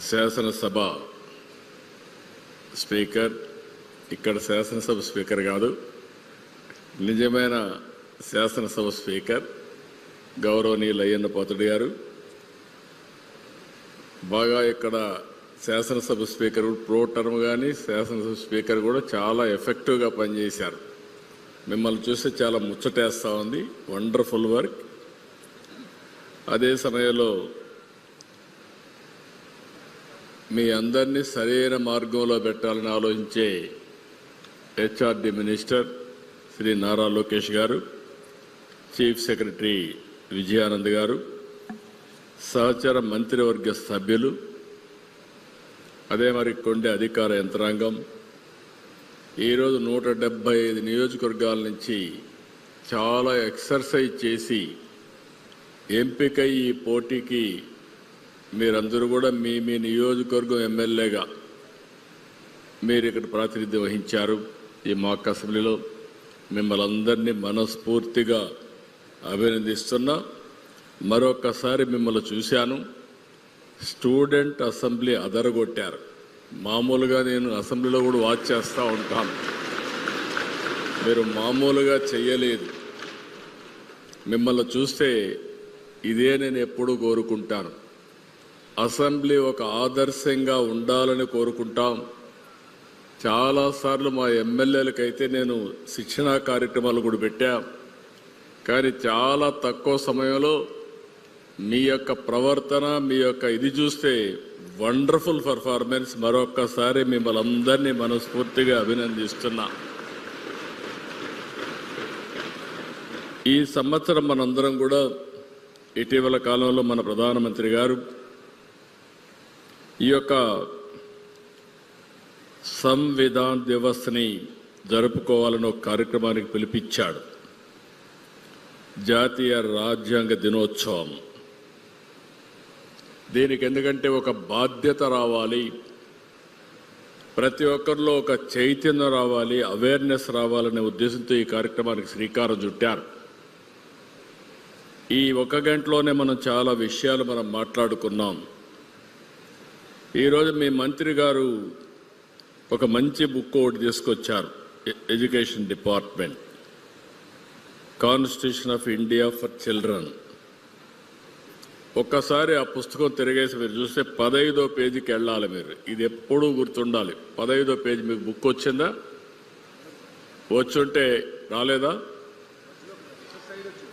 శాసనసభ స్పీకర్, ఇక్కడ శాసనసభ స్పీకర్ కాదు, నిజమైన శాసనసభ స్పీకర్ గౌరవనీయులు అయ్యన్న పాత్రుడు గారు, బాగా ఇక్కడ శాసనసభ స్పీకర్ ప్రో టర్మ్ కానీ శాసనసభ స్పీకర్ కూడా చాలా ఎఫెక్టివ్గా పనిచేశారు. మిమ్మల్ని చూస్తే చాలా ముచ్చటేస్తూ ఉంది. Wonderful work. అదే సమయంలో మీ అందరినీ సరైన మార్గంలో పెట్టాలని ఆలోచించే హెచ్ఆర్డి మినిస్టర్ శ్రీ నారా లోకేష్ గారు, చీఫ్ సెక్రటరీ విజయానంద్ గారు, సహచర మంత్రివర్గ సభ్యులు, అదే మరి కొండ అధికార యంత్రాంగం, ఈరోజు 175 నియోజకవర్గాల నుంచి చాలా ఎక్సర్సైజ్ చేసి ఎంపికై ఈ పోటీకి మీరందరూ కూడా మీ మీ నియోజకవర్గం ఎమ్మెల్యేగా మీరు ఇక్కడ ప్రాతినిధ్యం వహించారు. ఈ మాక్ అసెంబ్లీలో మిమ్మల్ని అందరినీ మనస్ఫూర్తిగా అభినందిస్తున్నా. మరొకసారి మిమ్మల్ని చూశాను, స్టూడెంట్ అసెంబ్లీ అదరగొట్టారు. మామూలుగా నేను అసెంబ్లీలో కూడా వాచ్ చేస్తూ ఉంటాను, మీరు మామూలుగా చెయ్యలేదు. మిమ్మల్ని చూస్తే ఇదే నేను ఎప్పుడూ కోరుకుంటాను. అసెంబ్లీ ఒక ఆదర్శంగా ఉండాలని కోరుకుంటాం. చాలాసార్లు మా ఎమ్మెల్యేలకైతే నేను శిక్షణా కార్యక్రమాలు కూడా పెట్టా, కానీ చాలా తక్కువ సమయంలో మీ యొక్క ప్రవర్తన, మీ యొక్క ఇది చూస్తే వండర్ఫుల్ పర్ఫార్మెన్స్. మరొక్కసారి మిమ్మల్ని అందరినీ మనస్ఫూర్తిగా అభినందిస్తున్నా. ఈ సంవత్సరం మనందరం కూడా ఇటీవల కాలంలో మన ప్రధానమంత్రి గారు ఈ యొక్క సంవిధాన్ దివస్ని జరుపుకోవాలని ఒక కార్యక్రమానికి పిలిపించాడు. జాతీయ రాజ్యాంగ దినోత్సవం. దీనికి ఎందుకంటే ఒక బాధ్యత రావాలి, ప్రతి ఒక్కరిలో ఒక చైతన్యం రావాలి, అవేర్నెస్ రావాలనే ఉద్దేశంతో ఈ కార్యక్రమానికి శ్రీకారం చుట్టారు. ఈ 1 గంటలోనే మనం చాలా విషయాలు మనం మాట్లాడుకున్నాం. ఈరోజు మీ మంత్రి గారు ఒక మంచి బుక్ ఒకటి తీసుకొచ్చారు, education department, constitution of India for children. ఒక్కసారి ఆ పుస్తకం తిరిగేసి మీరు చూస్తే 15వ పేజీకి వెళ్ళాలి మీరు. ఇది ఎప్పుడూ గుర్తుండాలి. 15వ పేజీ మీకు బుక్ వచ్చిందా? వచ్చుంటే రాలేదా?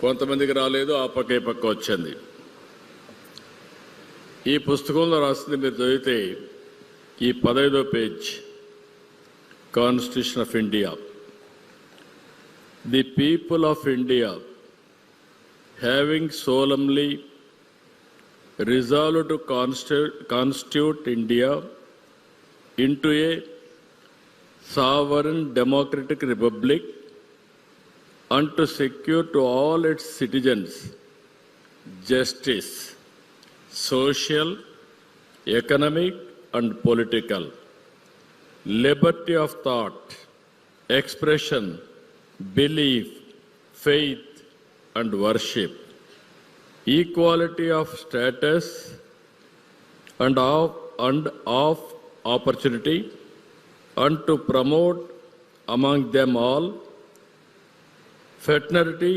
కొంతమందికి రాలేదు, ఆ పక్క ఈ పక్క వచ్చింది. ఈ పుస్తకంలో రాసింది మీరు చదివితే ఈ 15వ page, constitution of India. The people of India having solemnly resolved to constitute India into a sovereign democratic republic and to secure to all its citizens justice, social, economic and political, liberty of thought, expression, belief, faith and worship, equality of status and of opportunity, and to promote among them all fraternity,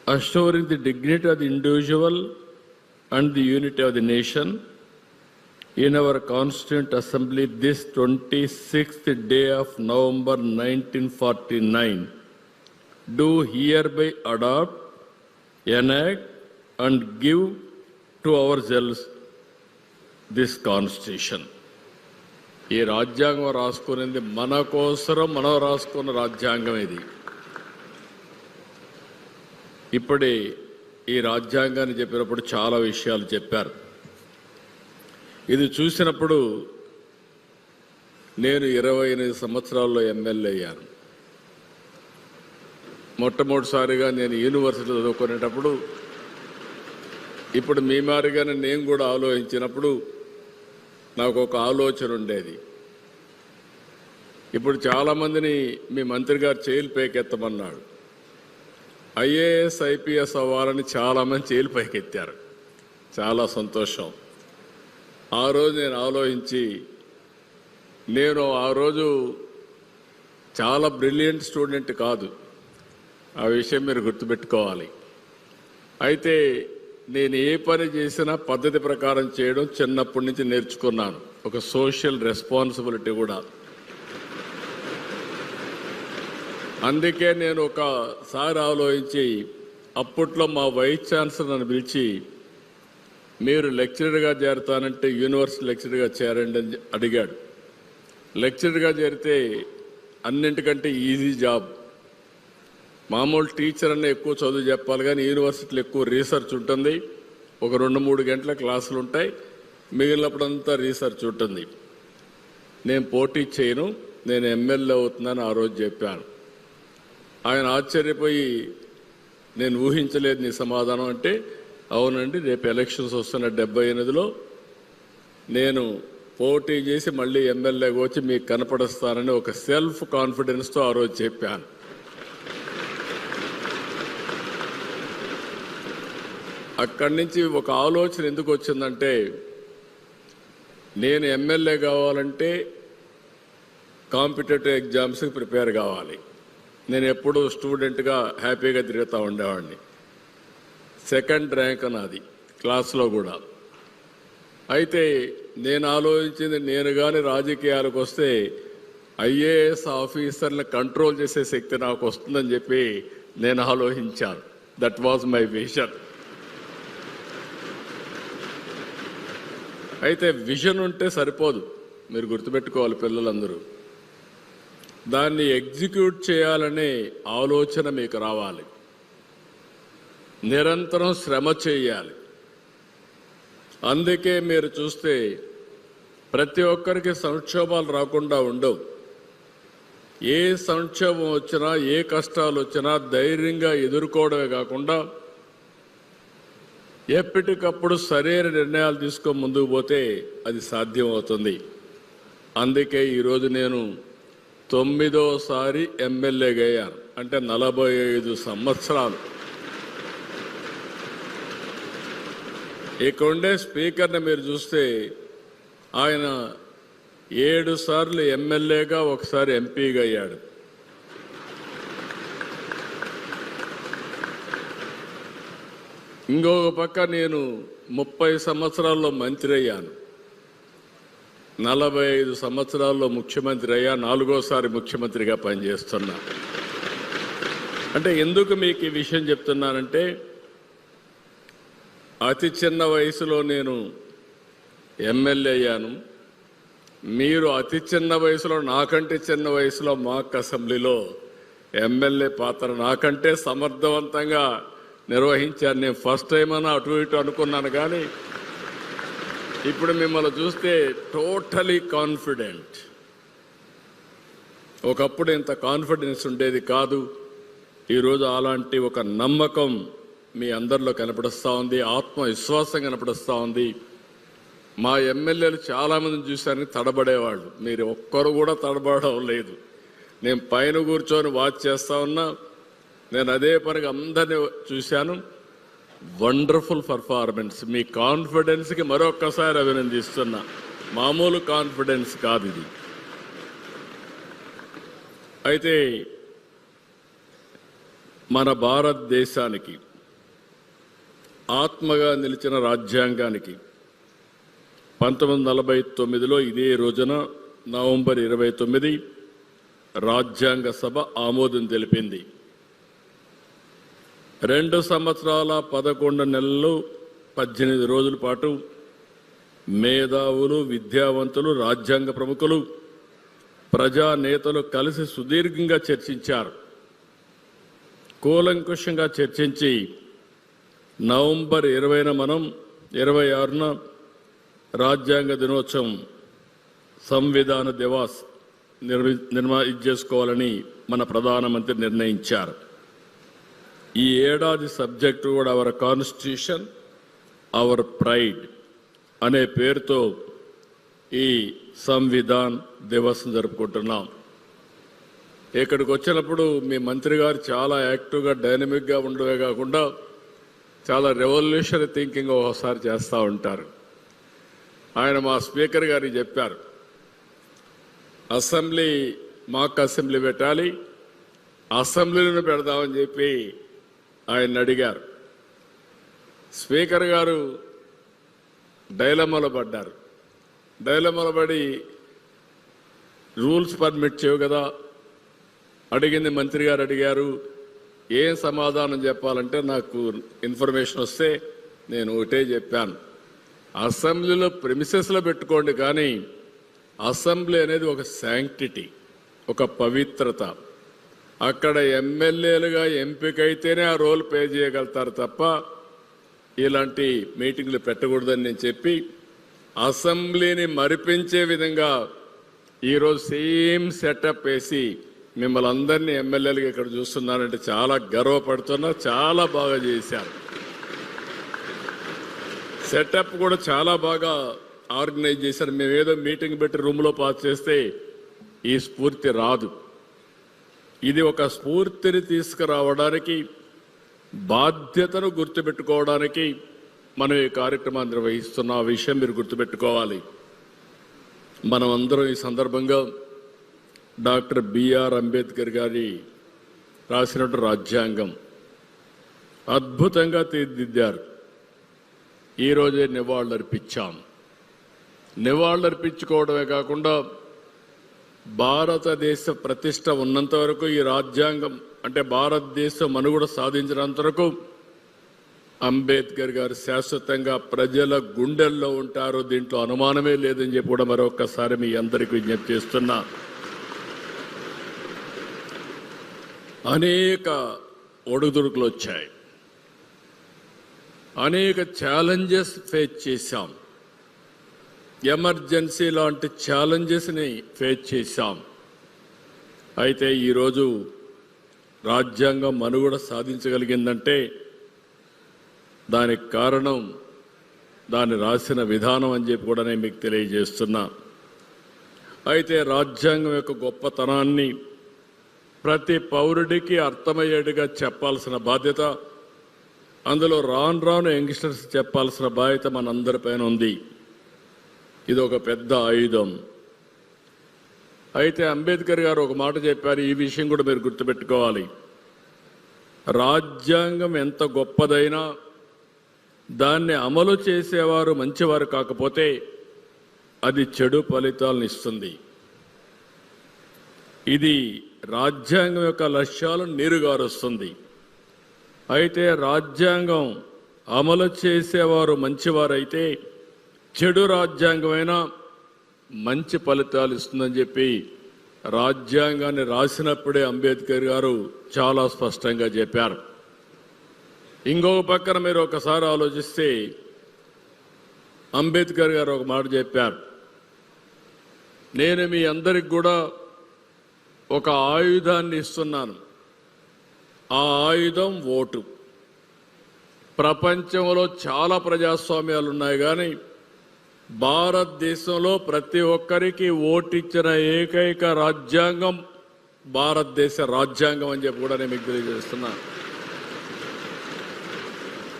assuring the dignity of the individual and the unity of the nation. In our Constituent Assembly this 26th day of November 1949, do hereby adopt, enact and give to ourselves this constitution. ఈ రాజ్యాంగం రాసుకునేది మన కోసరం, మనం రాసుకున్న రాజ్యాంగం ఇది. ఇప్పుడే ఈ రాజ్యాంగాన్ని చెప్పినప్పుడు చాలా విషయాలు చెప్పారు. ఇది చూసినప్పుడు నేను 28 సంవత్సరాల్లో ఎమ్మెల్యే అయ్యాను. మొట్టమొదటిసారిగా నేను యూనివర్సిటీ చదువుకునేటప్పుడు, ఇప్పుడు మీ మారిగానే నేను కూడా ఆలోచించినప్పుడు నాకు ఒక ఆలోచన ఉండేది. ఇప్పుడు చాలామందిని మీ మంత్రి గారు చేయిలు పైకెత్తమన్నాడు. ఐఏఎస్ ఐపీఎస్ అవ్వాలని చాలామంది చేయిలు పైకెత్తారు. చాలా సంతోషం. ఆ రోజు నేను ఆలోచించి నేను ఆ రోజు చాలా బ్రిలియంట్ స్టూడెంట్ కాదు, ఆ విషయం మీరు గుర్తుపెట్టుకోవాలి. అయితే నేను ఏ పని చేసినా పద్ధతి ప్రకారం చేయడం చిన్నప్పటి నుంచి నేర్చుకున్నాను, ఒక సోషల్ రెస్పాన్సిబిలిటీ కూడా. అందుకే నేను ఒకసారి ఆలోచించి అప్పట్లో మా వైస్ ఛాన్సలర్ నన్ను పిలిచి, మీరు లెక్చరర్గా చేరతానంటే యూనివర్సిటీ లెక్చరర్గా చేరండి అని అడిగాడు. లెక్చరర్గా చేరితే అన్నింటికంటే ఈజీ జాబ్. మామూలు టీచర్ అన్న ఎక్కువ చదువు చెప్పాలి, కానీ యూనివర్సిటీలో ఎక్కువ రీసెర్చ్ ఉంటుంది. ఒక 2-3 గంటల క్లాసులు ఉంటాయి, మిగిలినప్పుడంతా రీసెర్చ్ ఉంటుంది. నేను పోటీ చేయను, నేను ఎమ్మెల్యే అవుతున్నాను ఆ రోజు చెప్పాను. ఆయన ఆశ్చర్యపోయి, నేను ఊహించలేదు నీ సమాధానం అంటే, అవునండి రేపు ఎలక్షన్స్ వస్తున్న 78లో నేను పోటీ చేసి మళ్ళీ ఎమ్మెల్యేగా వచ్చి మీకు కనపడుస్తానని ఒక సెల్ఫ్ కాన్ఫిడెన్స్తో ఆ రోజు చెప్పాను. అక్కడి నుంచి ఒక ఆలోచన ఎందుకు వచ్చిందంటే, నేను ఎమ్మెల్యే కావాలంటే కాంపిటేటివ్ ఎగ్జామ్స్కి ప్రిపేర్ కావాలి. నేను ఎప్పుడూ స్టూడెంట్గా హ్యాపీగా తిరుగుతూ ఉండేవాడిని. 2nd ర్యాంక్ నాది క్లాస్లో కూడా. అయితే నేను ఆలోచించింది, నేను కానీ రాజకీయాలకు వస్తే ఐఏఎస్ ఆఫీసర్ని కంట్రోల్ చేసే శక్తి నాకు వస్తుందని చెప్పి నేను ఆలోచించాను. That was my vision. అయితే విజన్ ఉంటే సరిపోదు, మీరు గుర్తుపెట్టుకోవాలి పిల్లలందరూ. దాన్ని ఎగ్జిక్యూట్ చేయాలనే ఆలోచన మీకు రావాలి, నిరంతరం శ్రమ చేయాలి. అందుకే మీరు చూస్తే ప్రతి ఒక్కరికి సంక్షోభాలు రాకుండా ఉండవు. ఏ సంక్షోభం వచ్చినా, ఏ కష్టాలు వచ్చినా ధైర్యంగా ఎదుర్కోవడమే కాకుండా ఎప్పటికప్పుడు సరైన నిర్ణయాలు తీసుకొని ముందుకు పోతే అది సాధ్యం అవుతుంది. అందుకే ఈరోజు నేను 9వసారి ఎమ్మెల్యేగా అయ్యాను, అంటే 45 సంవత్సరాలు. ఇక్కడ ఉండే స్పీకర్ని మీరు చూస్తే ఆయన 7 సార్లు ఎమ్మెల్యేగా, ఒకసారి ఎంపీగా అయ్యాడు. ఇంకొక పక్క నేను 30 సంవత్సరాల్లో మంత్రి అయ్యాను, 45 సంవత్సరాల్లో ముఖ్యమంత్రి అయ్యా, 4వసారి ముఖ్యమంత్రిగా పనిచేస్తున్నా. అంటే ఎందుకు మీకు ఈ విషయం చెప్తున్నానంటే, అతి చిన్న వయసులో నేను ఎమ్మెల్యే అయ్యాను. మీరు అతి చిన్న వయసులో, నాకంటే చిన్న వయసులో మాక్ అసెంబ్లీలో ఎమ్మెల్యే పాత్ర నాకంటే సమర్థవంతంగా నిర్వహించాను. నేను ఫస్ట్ టైం అన్నా అటు ఇటు అనుకున్నాను, కానీ ఇప్పుడు మిమ్మల్ని చూస్తే టోటలీ కాన్ఫిడెంట్. ఒకప్పుడు ఇంత కాన్ఫిడెన్స్ ఉండేది కాదు. ఈరోజు అలాంటి ఒక నమ్మకం మీ అందరిలో కనపడుస్తూ ఉంది, ఆత్మవిశ్వాసం కనపడుస్తూ ఉంది. మా ఎమ్మెల్యేలు చాలామందిని చూశారని తడబడేవాళ్ళు, మీరు ఒక్కరు కూడా తడబడడం లేదు. నేను పైన కూర్చొని వాచ్ చేస్తూ ఉన్నా, నేను అదే పనిగా అందరినీ చూశాను. Wonderful performance. మీ కాన్ఫిడెన్స్కి మరొక్కసారి అభినందిస్తున్నా. మామూలు కాన్ఫిడెన్స్ కాదు ఇది. అయితే మన భారతదేశానికి ఆత్మగా నిలిచిన రాజ్యాంగానికి 1949లో ఇదే రోజున నవంబర్ 29 రాజ్యాంగ సభ ఆమోదం తెలిపింది. 2 సంవత్సరాల 11 నెలలు 18 రోజుల పాటు మేధావులు, విద్యావంతులు, రాజ్యాంగ ప్రముఖులు, ప్రజానేతలు కలిసి సుదీర్ఘంగా చర్చించారు. కూలంకుషంగా చర్చించి నవంబర్ 20న మనం 26న రాజ్యాంగ దినోత్సవం, సంవిధాన దివాస్ చేసుకోవాలని మన ప్రధానమంత్రి నిర్ణయించారు. ఈ ఏడాది సబ్జెక్టు కూడా అవర్ కాన్స్టిట్యూషన్ అవర్ ప్రైడ్ అనే పేరుతో ఈ సంవిధాన్ దివస్ జరుపుకుంటున్నాం. ఇక్కడికి వచ్చినప్పుడు మీ మంత్రి గారు చాలా యాక్టివ్గా, డైనమిక్గా ఉండవే కాకుండా చాలా రెవల్యూషనరీ థింకింగ్ ఒకసారి చేస్తూ ఉంటారు. ఆయన మా స్పీకర్ గారికి చెప్పారు, అసెంబ్లీ మాక్ అసెంబ్లీ పెట్టాలి, అసెంబ్లీలను పెడదామని చెప్పి ఆయన అడిగారు. స్పీకర్ గారు డైలమాలో పడ్డారు. డైలమాలో పడి రూల్స్ పర్మిట్ చేయవు కదా, అడిగింది మంత్రి గారు అడిగారు, ఏం సమాధానం చెప్పాలంటే నాకు ఇన్ఫర్మేషన్ వస్తే నేను ఒకటే చెప్పాను, అసెంబ్లీలో ప్రిమిసెస్లో పెట్టుకోండి, కానీ అసెంబ్లీ అనేది ఒక శాంక్టిటీ, ఒక పవిత్రత. అక్కడ ఎమ్మెల్యేలుగా ఎంపికైతేనే ఆ రోల్ ప్లే చేయగలుగుతారు తప్ప ఇలాంటి మీటింగ్లు పెట్టకూడదని నేను చెప్పి అసెంబ్లీని మరిపించే విధంగా ఈరోజు సేమ్ సెటప్ వేసి మిమ్మల్ని అందరినీ ఎమ్మెల్యేలుగా ఇక్కడ చూస్తున్నారంటే చాలా గర్వపడుతున్నా. చాలా బాగా చేశారు. సెటప్ కూడా చాలా బాగా ఆర్గనైజ్ చేశారు. మేము ఏదో మీటింగ్ పెట్టి రూమ్లో పాస్ చేస్తే ఈ స్ఫూర్తి రాదు. ఇది ఒక స్ఫూర్తిని తీసుకురావడానికి, బాధ్యతను గుర్తుపెట్టుకోవడానికి మనం ఈ కార్యక్రమాన్ని నిర్వహిస్తున్న ఆ విషయం మీరు గుర్తుపెట్టుకోవాలి. మనం అందరం ఈ సందర్భంగా డాక్టర్ బిఆర్ అంబేద్కర్ గారి రాసినటువంటి రాజ్యాంగం అద్భుతంగా తీర్చిదిద్దారు. ఈరోజే నివాళులర్పించాం. నివాళులర్పించుకోవడమే కాకుండా భారతదేశ ప్రతిష్ట ఉన్నంత వరకు, ఈ రాజ్యాంగం అంటే భారతదేశం మనుగడ సాధించినంత వరకు అంబేద్కర్ గారు శాశ్వతంగా ప్రజల గుండెల్లో ఉంటారు. దీంట్లో అనుమానమే లేదని చెప్పి కూడా మరొకసారి మీ అందరికీ విజ్ఞప్తి చేస్తున్నా. అనేక ఒడుదుడుకులు వచ్చాయి, అనేక ఛాలెంజెస్ ఫేస్ చేశాం, ఎమర్జెన్సీ లాంటి ఛాలెంజెస్ని ఫేస్ చేశాం. అయితే ఈరోజు రాజ్యాంగం మనుగడ సాధించగలిగిందంటే దానికి కారణం దాన్ని రాసిన విధానం అని చెప్పి కూడా నేను మీకు తెలియజేస్తున్నా. అయితే రాజ్యాంగం యొక్క గొప్పతనాన్ని ప్రతి పౌరుడికి అర్థమయ్యేట్టుగా చెప్పాల్సిన బాధ్యత, అందులో రాను రాను యంగ్స్టర్స్ చెప్పాల్సిన బాధ్యత మనందరిపైన ఉంది. ఇది ఒక పెద్ద ఆయుధం. అయితే అంబేద్కర్ గారు ఒక మాట చెప్పారు, ఈ విషయం కూడా మీరు గుర్తుపెట్టుకోవాలి. రాజ్యాంగం ఎంత గొప్పదైనా దాన్ని అమలు చేసేవారు మంచివారు కాకపోతే అది చెడు ఫలితాలను ఇస్తుంది. ఇది రాజ్యాంగం యొక్క లక్ష్యాలను నీరుగారుస్తుంది. అయితే రాజ్యాంగం అమలు చేసేవారు మంచివారైతే చెడు రాజ్యాంగమైనా మంచి ఫలితాలు ఇస్తుందని చెప్పి రాజ్యాంగాన్ని రాసినప్పుడే అంబేద్కర్ గారు చాలా స్పష్టంగా చెప్పారు. ఇంకొక పక్కన మీరు ఒకసారి ఆలోచిస్తే అంబేద్కర్ గారు ఒక మాట చెప్పారు, నేను మీ అందరికి కూడా ఒక ఆయుధాన్ని ఇస్తున్నాను, ఆ ఆయుధం ఓటు. ప్రపంచంలో చాలా ప్రజాస్వామ్యాలు ఉన్నాయి, కానీ భారతదేశంలో ప్రతి ఒక్కరికి ఓటిచ్చిన ఏకైక రాజ్యాంగం భారతదేశ రాజ్యాంగం అని చెప్పి కూడా నేను మీకు తెలియజేస్తున్నాను.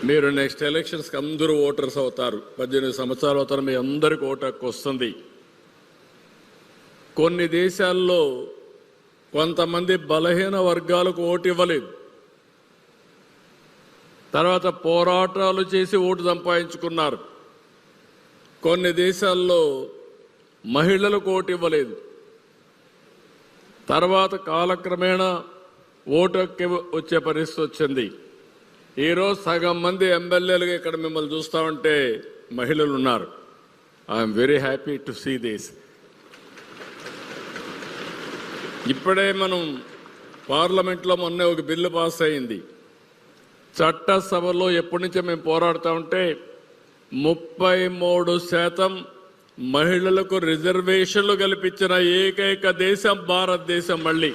మీరు నెక్స్ట్ ఎలక్షన్స్కి అందరూ ఓటర్స్ అవుతారు. 18 సంవత్సరాలు అవుతారు, మీ అందరికీ ఓటు హక్కు వస్తుంది. కొన్ని దేశాల్లో కొంతమంది బలహీన వర్గాలకు ఓటు ఇవ్వలేదు, తర్వాత పోరాటాలు చేసి ఓటు సంపాదించుకున్నారు. కొన్ని దేశాల్లో మహిళలకు ఓటు ఇవ్వలేదు, తర్వాత కాలక్రమేణా ఓటు హక్కు వచ్చే పరిస్థితి వచ్చింది. ఈరోజు సగం మంది ఎమ్మెల్యేలుగా ఇక్కడ మిమ్మల్ని చూస్తామంటే మహిళలు ఉన్నారు. I'm very happy to see this. ఇప్పుడే మనం పార్లమెంట్లో మొన్న ఒక బిల్లు పాస్ అయింది. చట్టసభలో ఎప్పటి నుంచో మేము పోరాడుతూ ఉంటే 33% మహిళలకు రిజర్వేషన్లు కల్పించిన ఏకైక దేశం భారతదేశం. మళ్ళీ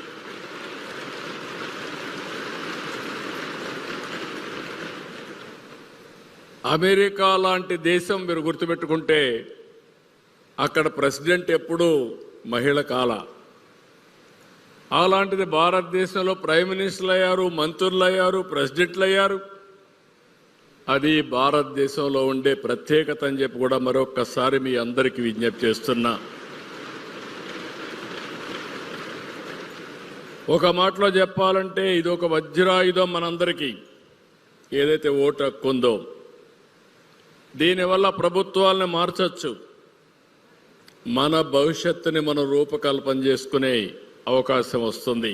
అమెరికా లాంటి దేశం మీరు గుర్తుపెట్టుకుంటే అక్కడ ప్రెసిడెంట్ ఎప్పుడూ మహిళ కాల. అలాంటిది భారతదేశంలో ప్రైమ్ మినిస్టర్లు అయ్యారు, మంత్రులు అయ్యారు, ప్రెసిడెంట్లు అయ్యారు. అది భారతదేశంలో ఉండే ప్రత్యేకత అని చెప్పి కూడా మరొక్కసారి మీ అందరికీ విజ్ఞప్తి చేస్తున్నా. ఒక మాటలో చెప్పాలంటే ఇది ఒక వజ్రాయుధం మనందరికీ. ఏదైతే ఓటు హక్కు ఉందో దీనివల్ల ప్రభుత్వాలను మార్చొచ్చు, మన భవిష్యత్తుని మనం రూపకల్పన చేసుకునే అవకాశం వస్తుంది.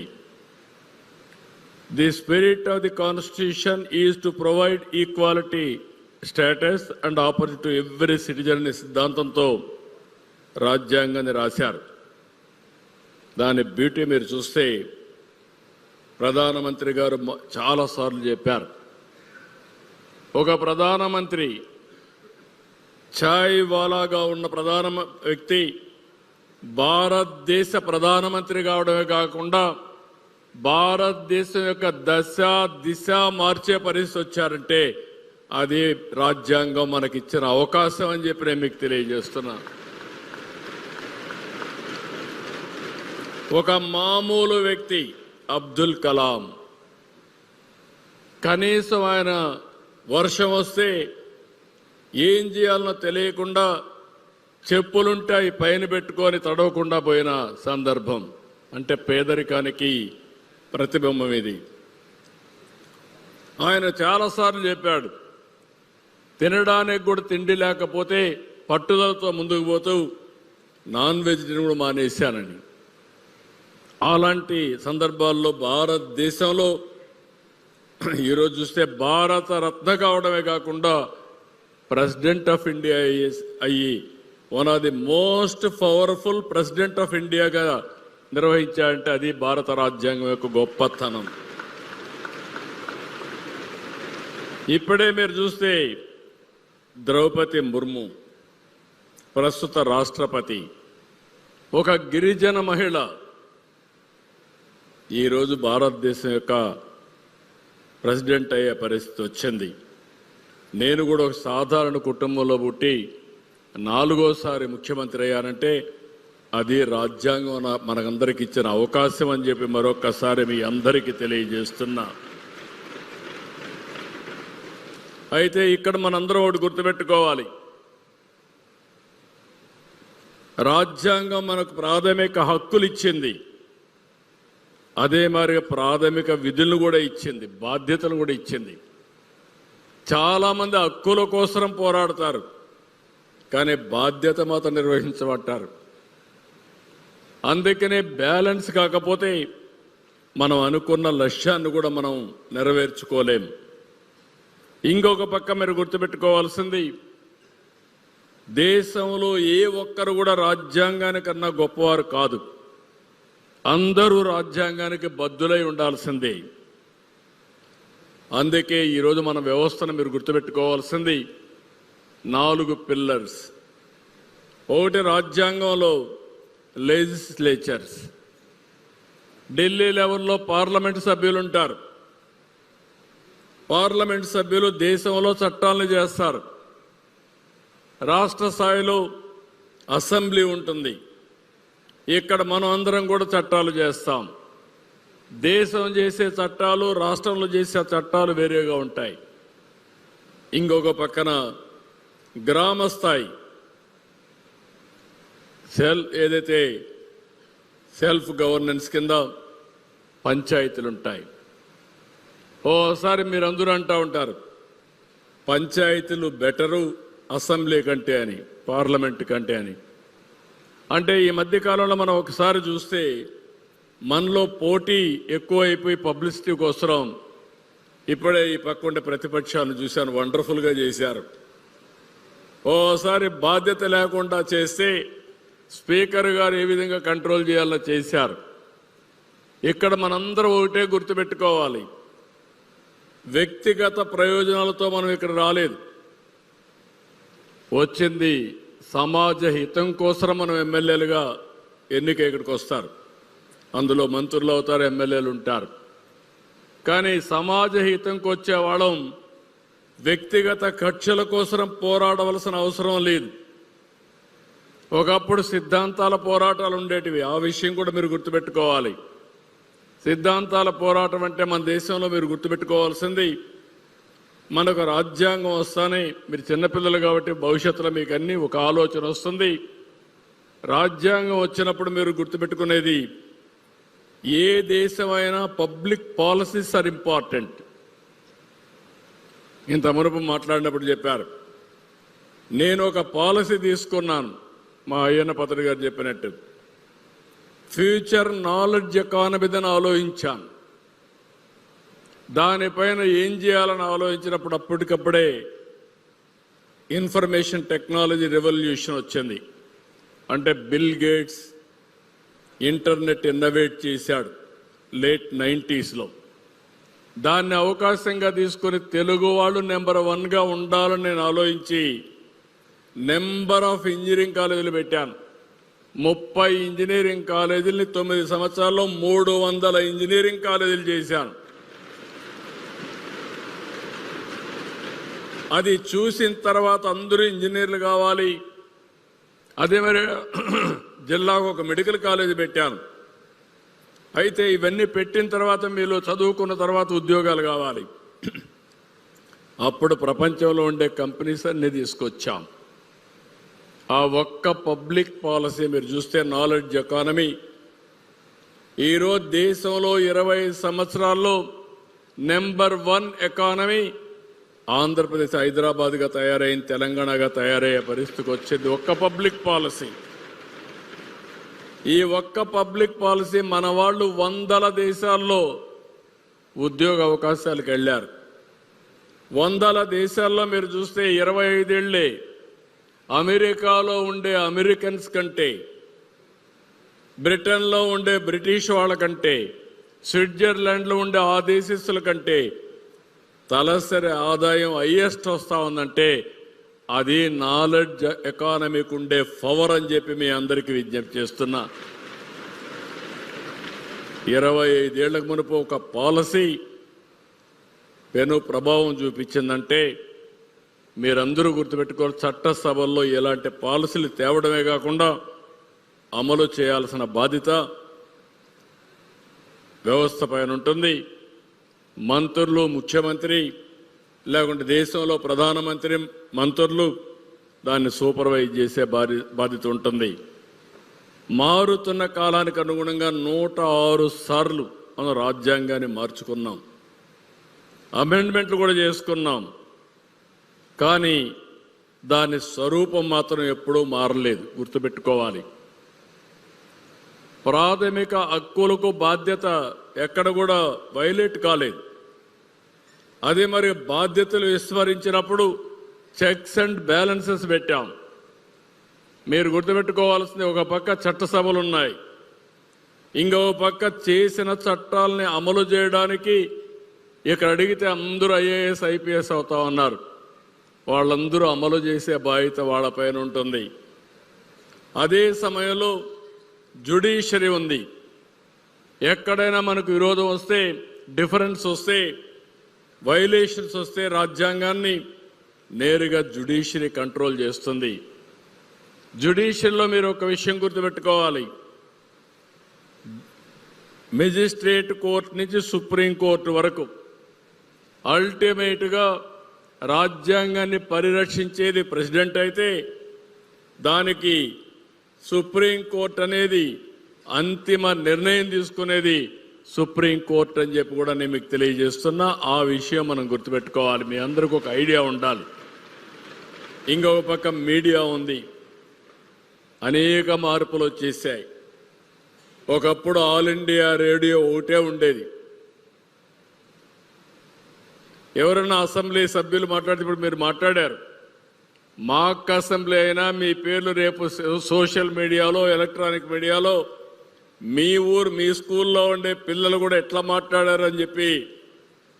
The spirit of the constitution is to provide equality status and opportunity to every citizen అనే సిద్ధాంతంతో రాజ్యాంగాన్ని రాశారు. దాని బ్యూటీ మీరు చూస్తే ప్రధానమంత్రి గారు చాలాసార్లు చెప్పారు. ఒక ప్రధానమంత్రి ఛాయ్ వాలాగా ఉన్న వ్యక్తి భారతదేశ ప్రధానమంత్రి కావడమే కాకుండా భారతదేశం యొక్క దశ దిశ మార్చే పరిస్థితి వచ్చారంటే అది రాజ్యాంగం మనకిచ్చిన అవకాశం అని చెప్పి నేను మీకు తెలియజేస్తున్నా. ఒక మామూలు వ్యక్తి అబ్దుల్ కలాం కనీసం ఆయన వర్షం వస్తే ఏం చేయాలనో తెలియకుండా చెప్పులుంటాయి పైన పెట్టుకొని తడవకుండా పోయిన సందర్భం. అంటే పేదరికానికి ప్రతిబింబం ఇది. ఆయన చాలాసార్లు చెప్పాడు, తినడానికి కూడా తిండి లేకపోతే పట్టుదలతో ముందుకు పోతూ నాన్ వెజ్ని కూడా మానేశానని. అలాంటి సందర్భాల్లో భారతదేశంలో ఈరోజు చూస్తే భారత రత్న కావడమే కాకుండా ప్రెసిడెంట్ ఆఫ్ ఇండియా అయ్యి one of the most powerful president of ఇండియాగా నిర్వహించారంటే అది భారత రాజ్యాంగం యొక్క గొప్పతనం. ఇప్పుడే మీరు చూస్తే ద్రౌపది ముర్ము ప్రస్తుత రాష్ట్రపతి ఒక గిరిజన మహిళ ఈరోజు భారతదేశం యొక్క ప్రెసిడెంట్ అయ్యే పరిస్థితి వచ్చింది. నేను కూడా ఒక సాధారణ కుటుంబంలో పుట్టి 4వసారి ముఖ్యమంత్రి అయ్యానంటే అది రాజ్యాంగం మనకందరికి ఇచ్చిన అవకాశం అని చెప్పి మరొకసారి మీ అందరికీ తెలియజేస్తున్నా. అయితే ఇక్కడ మనందరం ఒకటి గుర్తుపెట్టుకోవాలి, రాజ్యాంగం మనకు ప్రాథమిక హక్కులు ఇచ్చింది, అదే మరి ప్రాథమిక విధులను కూడా ఇచ్చింది, బాధ్యతలు కూడా ఇచ్చింది. చాలామంది హక్కుల కోసం పోరాడతారు కానీ బాధ్యత మాత్రం నిర్వహించబట్టారు. అందుకనే బ్యాలెన్స్ కాకపోతే మనం అనుకున్న లక్ష్యాన్ని కూడా మనం నెరవేర్చుకోలేం. ఇంకొక పక్క మీరు గుర్తుపెట్టుకోవాల్సింది, దేశంలో ఏ ఒక్కరు కూడా రాజ్యాంగానికన్నా గొప్పవారు కాదు, అందరూ రాజ్యాంగానికి బద్దులై ఉండాల్సిందే. అందుకే ఈరోజు మన వ్యవస్థను మీరు గుర్తుపెట్టుకోవాల్సింది 4 పిల్లర్స్. ఒకటి రాజ్యాంగంలో లెజిస్లేచర్స్, ఢిల్లీ లెవెల్లో పార్లమెంట్ సభ్యులు ఉంటారు. పార్లమెంట్ సభ్యులు దేశంలో చట్టాలను చేస్తారు. రాష్ట్ర స్థాయిలో అసెంబ్లీ ఉంటుంది. ఇక్కడ మనం అందరం కూడా చట్టాలు చేస్తాం. దేశం చేసే చట్టాలు రాష్ట్రంలో చేసే చట్టాలు వేరేగా ఉంటాయి. ఇంకొక పక్కన గ్రామ స్థాయి ఏదైతే సెల్ఫ్ గవర్నెన్స్ కింద పంచాయతీలు ఉంటాయి. ఓసారి మీరు అందరూ అంటూ ఉంటారు పంచాయతీలు బెటరు అసెంబ్లీ కంటే అని, పార్లమెంట్ కంటే అని. అంటే ఈ మధ్యకాలంలో మనం ఒకసారి చూస్తే మనలో పోటీ ఎక్కువైపోయి పబ్లిసిటీ కోసం ఇప్పుడే ఈ పక్కుండే ప్రతిపక్షాలను చూశాను, వండర్ఫుల్గా చేశారు. ఓసారి బాధ్యత లేకుండా చేస్తే స్పీకర్ గారు ఏ విధంగా కంట్రోల్ చేయాలో చేశారు. ఇక్కడ మనందరం ఒకటే గుర్తుపెట్టుకోవాలి, వ్యక్తిగత ప్రయోజనాలతో మనం ఇక్కడ రాలేదు, వచ్చింది సమాజ హితం కోసం మనం ఎమ్మెల్యేలుగా ఎన్నిక ఇక్కడికి వస్తారు. అందులో మంత్రులు అవుతారు, ఎమ్మెల్యేలు ఉంటారు. కానీ సమాజ హితంకి వచ్చే వాళ్ళం వ్యక్తిగత కక్షల కోసం పోరాడవలసిన అవసరం లేదు. ఒకప్పుడు సిద్ధాంతాల పోరాటాలు ఉండేటివి, ఆ విషయం కూడా మీరు గుర్తుపెట్టుకోవాలి. సిద్ధాంతాల పోరాటం అంటే మన దేశంలో మీరు గుర్తుపెట్టుకోవాల్సింది మనకు రాజ్యాంగం వస్తానే మీరు చిన్నపిల్లలు కాబట్టి భవిష్యత్తులో మీకు అన్ని ఒక ఆలోచన వస్తుంది. రాజ్యాంగం వచ్చినప్పుడు మీరు గుర్తుపెట్టుకునేది ఏ దేశమైనా పబ్లిక్ పాలసీస్ ఆర్ ఇంపార్టెంట్. ఇంత మునుపు మాట్లాడినప్పుడు చెప్పారు, నేను ఒక పాలసీ తీసుకున్నాను, మా అయ్యన్న పత్రి గారు చెప్పినట్టు ఫ్యూచర్ నాలెడ్జ్ ఎకానమీని ఆలోచించాను. దానిపైన ఏం చేయాలని ఆలోచించినప్పుడు అప్పటికప్పుడే ఇన్ఫర్మేషన్ టెక్నాలజీ రెవల్యూషన్ వచ్చింది. అంటే బిల్ గేట్స్ ఇంటర్నెట్ ఇన్నోవేట్ చేశాడు లేట్ 90s. దాన్ని అవకాశంగా తీసుకొని తెలుగు వాళ్ళు నెంబర్ 1గా ఉండాలని నేను ఆలోచించి నెంబర్ ఆఫ్ ఇంజనీరింగ్ కాలేజీలు పెట్టాను. 30 ఇంజనీరింగ్ కాలేజీలని 9 సంవత్సరాల్లో 300 ఇంజనీరింగ్ కాలేజీలు చేశాను. అది చూసిన తర్వాత అందరూ ఇంజనీర్లు కావాలి. అదే మరి జిల్లాకు ఒక మెడికల్ కాలేజీ పెట్టాను. అయితే ఇవన్నీ పెట్టిన తర్వాత మీలో చదువుకున్న తర్వాత ఉద్యోగాలు కావాలి. అప్పుడు ప్రపంచంలో ఉండే కంపెనీస్ అన్ని తీసుకొచ్చాం. ఆ ఒక్క పబ్లిక్ పాలసీ మీరు చూస్తే నాలెడ్జ్ ఎకానమీ ఈరోజు దేశంలో 20 సంవత్సరాల్లో నెంబర్ 1 ఎకానమీ ఆంధ్రప్రదేశ్ హైదరాబాద్గా తయారైంది, తెలంగాణగా తయారయ్యే పరిస్థితికి వచ్చింది ఒక్క పబ్లిక్ పాలసీ. ఈ ఒక్క పబ్లిక్ పాలసీ మన వాళ్ళు 100 దేశాల్లో ఉద్యోగ అవకాశాలకు వెళ్ళారు. 100 దేశాల్లో మీరు చూస్తే 25 ఏళ్లే అమెరికాలో ఉండే అమెరికన్స్ కంటే, బ్రిటన్లో ఉండే బ్రిటిష్ వాళ్ళ కంటే, స్విట్జర్లాండ్లో ఉండే ఆ దేశస్తుల కంటే తలసరి ఆదాయం హైయెస్ట్ వస్తూ ఉందంటే అది నాలెడ్జ్ ఎకానమీకి ఉండే పవర్ అని చెప్పి మీ అందరికీ విజ్ఞప్తి చేస్తున్నా. 25 ఏళ్లకు మునుపు ఒక పాలసీ పెను ప్రభావం చూపించిందంటే మీరందరూ గుర్తుపెట్టుకోవాలి, చట్టసభల్లో ఎలాంటి పాలసీలు తేవడమే కాకుండా అమలు చేయాల్సిన బాధ్యత వ్యవస్థ పైన ఉంటుంది. మంత్రులు, ముఖ్యమంత్రి లేకుంటే దేశంలో ప్రధానమంత్రి, మంత్రులు దాన్ని సూపర్వైజ్ చేసే బాధ్యత ఉంటుంది. మారుతున్న కాలానికి అనుగుణంగా 106 సార్లు మనం రాజ్యాంగాన్ని మార్చుకున్నాం, అమెండ్మెంట్లు కూడా చేసుకున్నాం. కానీ దాని స్వరూపం మాత్రం ఎప్పుడూ మారలేదు, గుర్తుపెట్టుకోవాలి. ప్రాథమిక హక్కులకు బాధ్యత ఎక్కడ కూడా వైలేట్ కాలేదు. అదే మరి బాధ్యతలు విస్మరించినప్పుడు చెక్స్ అండ్ బ్యాలెన్సెస్ పెట్టాం. మీరు గుర్తుపెట్టుకోవాల్సింది, ఒక పక్క చట్టసభలు ఉన్నాయి, ఇంకో పక్క చేసిన చట్టాలని అమలు చేయడానికి ఇక్కడ అడిగితే అందరూ ఐఏఎస్ ఐపీఎస్ అవుతా ఉన్నారు. వాళ్ళందరూ అమలు చేసే బాధ్యత వాళ్ళపైన ఉంటుంది. అదే సమయంలో జ్యుడిషియరీ ఉంది. ఎక్కడైనా మనకు విరోధం వస్తే, డిఫరెన్స్ వస్తే, వైలేషన్స్ వస్తే రాజ్యాంగాన్ని నేరుగా జ్యుడిషియరీ కంట్రోల్ చేస్తుంది. జ్యుడిషియరీలో మీరు ఒక విషయం గుర్తుపెట్టుకోవాలి, మెజిస్ట్రేట్ కోర్టు నుంచి సుప్రీంకోర్టు వరకు అల్టిమేట్గా రాజ్యాంగాన్ని పరిరక్షించేది ప్రెసిడెంట్ అయితే దానికి సుప్రీంకోర్టు అనేది అంతిమ నిర్ణయం తీసుకునేది సుప్రీంకోర్టు అని చెప్పి కూడా నేను మీకు తెలియజేస్తున్నా. ఆ విషయం మనం గుర్తుపెట్టుకోవాలి, మీ అందరికీ ఒక ఐడియా ఉండాలి. ఇంకొక పక్క మీడియా ఉంది, అనేక మార్పులు వచ్చేసాయి. ఒకప్పుడు ఆల్ ఇండియా రేడియో ఒకటే ఉండేది. ఎవరన్నా అసెంబ్లీ సభ్యులు మాట్లాడితే, ఇప్పుడు మీరు మాట్లాడారు, మాక్ అసెంబ్లీ అయినా మీ పేర్లు రేపు సోషల్ మీడియాలో, ఎలక్ట్రానిక్ మీడియాలో మీ ఊరు, మీ స్కూల్లో ఉండే పిల్లలు కూడా ఎట్లా మాట్లాడారు అని చెప్పి,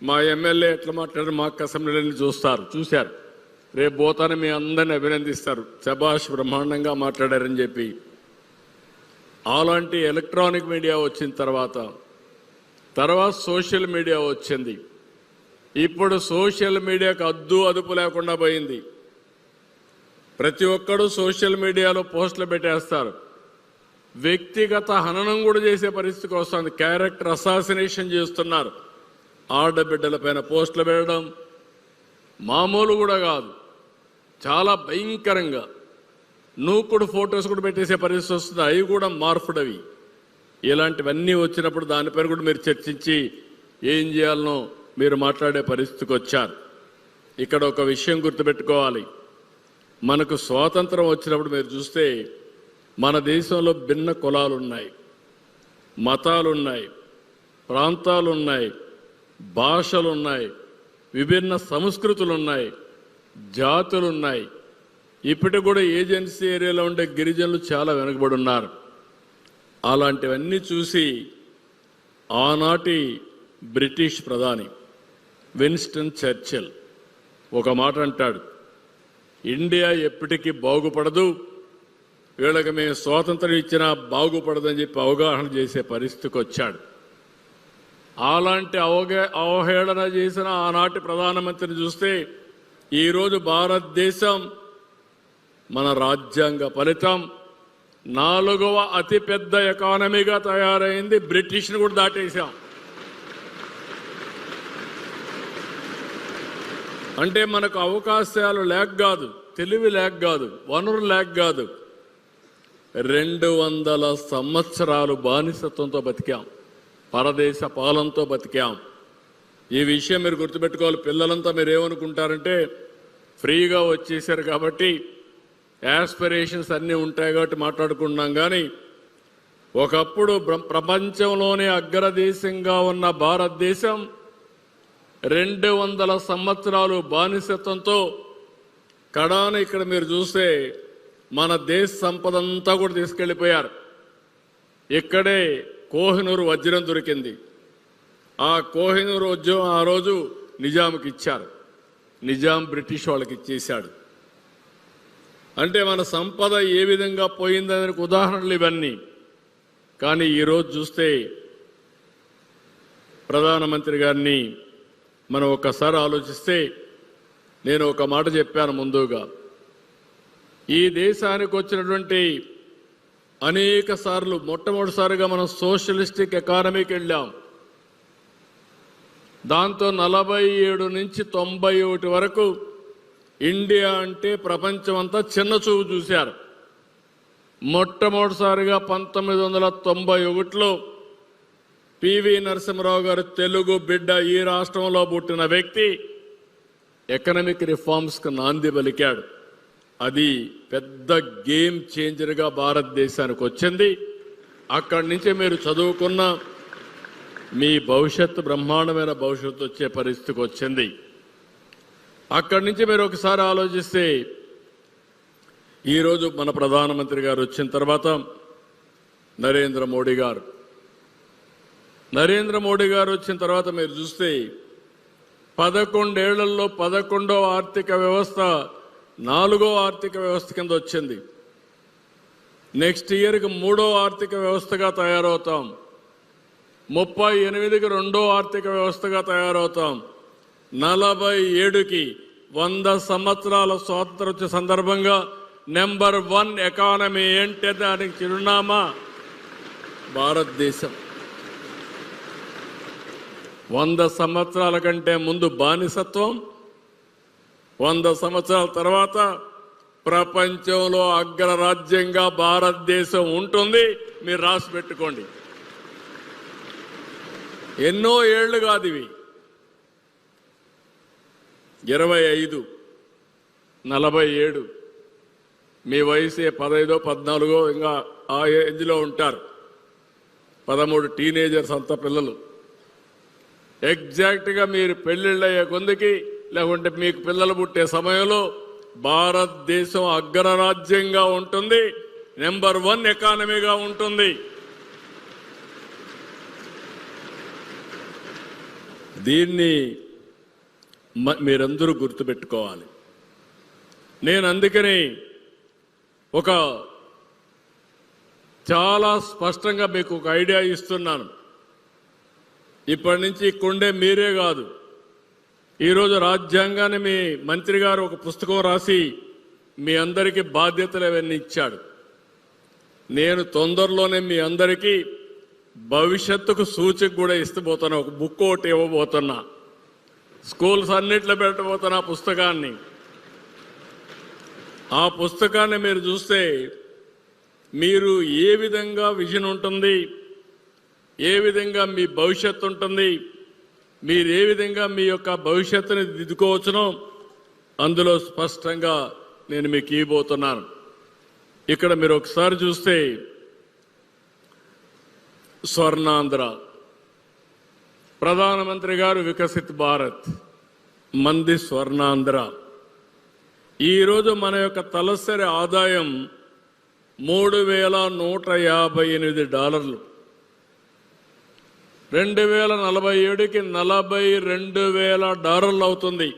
మా ఎమ్మెల్యే ఎట్లా మాట్లాడారు మాక్ అసెంబ్లీని చూశారు. రేపు పోతానే మీ అందరిని అభినందిస్తారు, శభాష్ బ్రహ్మాండంగా మాట్లాడారని చెప్పి. అలాంటి ఎలక్ట్రానిక్ మీడియా వచ్చిన తర్వాత సోషల్ మీడియా వచ్చింది. ఇప్పుడు సోషల్ మీడియాకు అద్దు అదుపు లేకుండా పోయింది. ప్రతి ఒక్కరూ సోషల్ మీడియాలో పోస్టులు పెట్టేస్తారు. వ్యక్తిగత హననం కూడా చేసే పరిస్థితికి వస్తుంది. క్యారెక్టర్ అసాసినేషన్ చేస్తున్నారు. ఆడబిడ్డల పైన పోస్టులు పెట్టడం, మామూలు కూడా కాదు, చాలా భయంకరంగా నూకుడు ఫొటోస్ కూడా పెట్టేసే పరిస్థితి వస్తుంది. అవి కూడా మార్పుడవి. ఇలాంటివన్నీ వచ్చినప్పుడు దానిపైన కూడా మీరు చర్చించి ఏం చేయాలనో మీరు మాట్లాడే పరిస్థితికి వచ్చారు. ఇక్కడ ఒక విషయం గుర్తుపెట్టుకోవాలి. మనకు స్వాతంత్రం వచ్చినప్పుడు మీరు చూస్తే మన దేశంలో భిన్న కులాలు ఉన్నాయి, మతాలు ఉన్నాయి, ప్రాంతాలు ఉన్నాయి, భాషలు ఉన్నాయి, విభిన్న సంస్కృతులు ఉన్నాయి, జాతులు ఉన్నాయి. ఇప్పటికి కూడా ఏజెన్సీ ఏరియాలో ఉండే గిరిజనులు చాలా వెనుకబడి ఉన్నారు. అలాంటివన్నీ చూసి ఆనాటి బ్రిటిష్ ప్రధాని విన్స్టన్ చర్చిల్ ఒక మాట అంటాడు, ఇండియా ఎప్పటికీ బాగుపడదు, వీళ్ళకి మేము స్వాతంత్రం ఇచ్చినా బాగుపడదని చెప్పి అవగాహన చేసే పరిస్థితికి వచ్చాడు. అలాంటి అవహేళన చేసిన ఆనాటి ప్రధానమంత్రిని చూస్తే ఈరోజు భారతదేశం మన రాజ్యాంగ ఫలితం 4వ అతిపెద్ద ఎకానమీగా తయారైంది. బ్రిటిష్ని కూడా దాటేశాం. అంటే మనకు అవకాశాలు లేక కాదు, తెలివి లేక కాదు, వనరులు లేక కాదు, 200 సంవత్సరాలు బానిసత్వంతో బతికాం, పరదేశ పాలనతో బతికాం. ఈ విషయం మీరు గుర్తుపెట్టుకోవాలి. పిల్లలంతా మీరు ఏమనుకుంటారంటే ఫ్రీగా వచ్చేసారు కాబట్టి యాస్పిరేషన్స్ అన్నీ ఉంటాయి కాబట్టి మాట్లాడుకుంటున్నాం. కానీ ఒకప్పుడు ప్రపంచంలోనే అగ్రదేశంగా ఉన్న భారతదేశం 200 సంవత్సరాలు బానిసత్వంతో కడాన ఇక్కడ మీరు చూస్తే మన దేశ సంపద అంతా కూడా తీసుకెళ్లిపోయారు. ఇక్కడే కోహినూరు వజ్రం దొరికింది. ఆ కోహినూరు వజ్రం ఆ రోజు నిజాంకి ఇచ్చారు. నిజాం బ్రిటిష్ వాళ్ళకి ఇచ్చేశాడు. అంటే మన సంపద ఏ విధంగా పోయిందనే ఉదాహరణలు ఇవన్నీ. కానీ ఈరోజు చూస్తే ప్రధానమంత్రి గారిని మనం ఒక్కసారి ఆలోచిస్తే, నేను ఒక మాట చెప్పాను ముందుగా, ఈ దేశానికి వచ్చినటువంటి అనేక సార్లు మొట్టమొదటిసారిగా మనం సోషలిస్టిక్ ఎకానమీకి వెళ్ళాం. దాంతో 47 నుంచి 91 వరకు ఇండియా అంటే ప్రపంచం అంతా చిన్న చూపు చూశారు. మొట్టమొదటిసారిగా 1991లో పివి నరసింహరావు గారు తెలుగు బిడ్డ, ఈ రాష్ట్రంలో పుట్టిన వ్యక్తి ఎకనామిక్ రిఫార్మ్స్కి నాంది పలికాడు. అది పెద్ద గేమ్ చేంజర్గా భారతదేశానికి వచ్చింది. అక్కడి నుంచి మీరు చదువుకున్న మీ భవిష్యత్తు బ్రహ్మాండమైన భవిష్యత్తు వచ్చే పరిస్థితికి వచ్చింది. అక్కడి నుంచి మీరు ఒకసారి ఆలోచిస్తే ఈరోజు మన ప్రధానమంత్రి గారు వచ్చిన తర్వాత నరేంద్ర మోడీ గారు వచ్చిన తర్వాత మీరు చూస్తే 11 ఏళ్లలో 11వ ఆర్థిక వ్యవస్థ 4వ ఆర్థిక వ్యవస్థ కింద వచ్చింది. నెక్స్ట్ ఇయర్కి 3వ ఆర్థిక వ్యవస్థగా తయారవుతాం. 38కి 2వ ఆర్థిక వ్యవస్థగా తయారవుతాం. 47కి 100 సంవత్సరాల స్వాతంత్రం వచ్చే సందర్భంగా నెంబర్ 1 ఎకానమీ ఏంటే దానికి చిరునామా భారతదేశం. 100 సంవత్సరాల కంటే ముందు బానిసత్వం, 100 సంవత్సరాల తర్వాత ప్రపంచంలో అగ్రరాజ్యంగా భారతదేశం ఉంటుంది. మీరు రాసి పెట్టుకోండి. ఎన్నో ఏళ్లు కాదు ఇవి, 25, 47, మీ వయసే 15, 14 ఇంకా ఆ ఏజ్లో ఉంటారు. 13 టీనేజర్స్ అంతా పిల్లలు. ఎగ్జాక్ట్గా మీరు పెళ్లిళ్ళు అయ్యే కొందికి లేకుంటే మీకు పిల్లలు పుట్టే సమయంలో భారతదేశం అగ్రరాజ్యంగా ఉంటుంది, నెంబర్ 1 ఎకానమీగా ఉంటుంది. దీన్ని మీరందరూ గుర్తుపెట్టుకోవాలి. నేను అందుకని ఒక చాలా స్పష్టంగా మీకు ఒక ఐడియా ఇస్తున్నాను. ఇప్పటి నుంచి కొండే మీరే కాదు, ఈరోజు రాజ్యాంగాన్ని మీ మంత్రి గారు ఒక పుస్తకం రాసి మీ అందరికీ బాధ్యతలు అవన్నీ ఇచ్చాడు. నేను తొందరలోనే మీ అందరికీ భవిష్యత్తుకు సూచిక కూడా ఇస్తబోతున్నా. ఒక బుక్ ఒకటి ఇవ్వబోతున్నా. స్కూల్స్ అన్నిట్లో పెట్టబోతున్న పుస్తకాన్ని. ఆ పుస్తకాన్ని మీరు చూస్తే మీరు ఏ విధంగా విజన్ ఉంటుంది, ఏ విధంగా మీ భవిష్యత్తు ఉంటుంది, మీరు ఏ విధంగా మీ యొక్క భవిష్యత్తుని దిద్దుకోవచ్చునో అందులో స్పష్టంగా నేను మీకు ఇవ్వబోతున్నాను. ఇక్కడ మీరు ఒకసారి చూస్తే స్వర్ణాంధ్ర, ప్రధానమంత్రి గారు వికసిత్ భారత్, మంది స్వర్ణాంధ్ర. ఈరోజు మన యొక్క తలసరి ఆదాయం $3,158. 2047కి $42,000 అవుతుంది.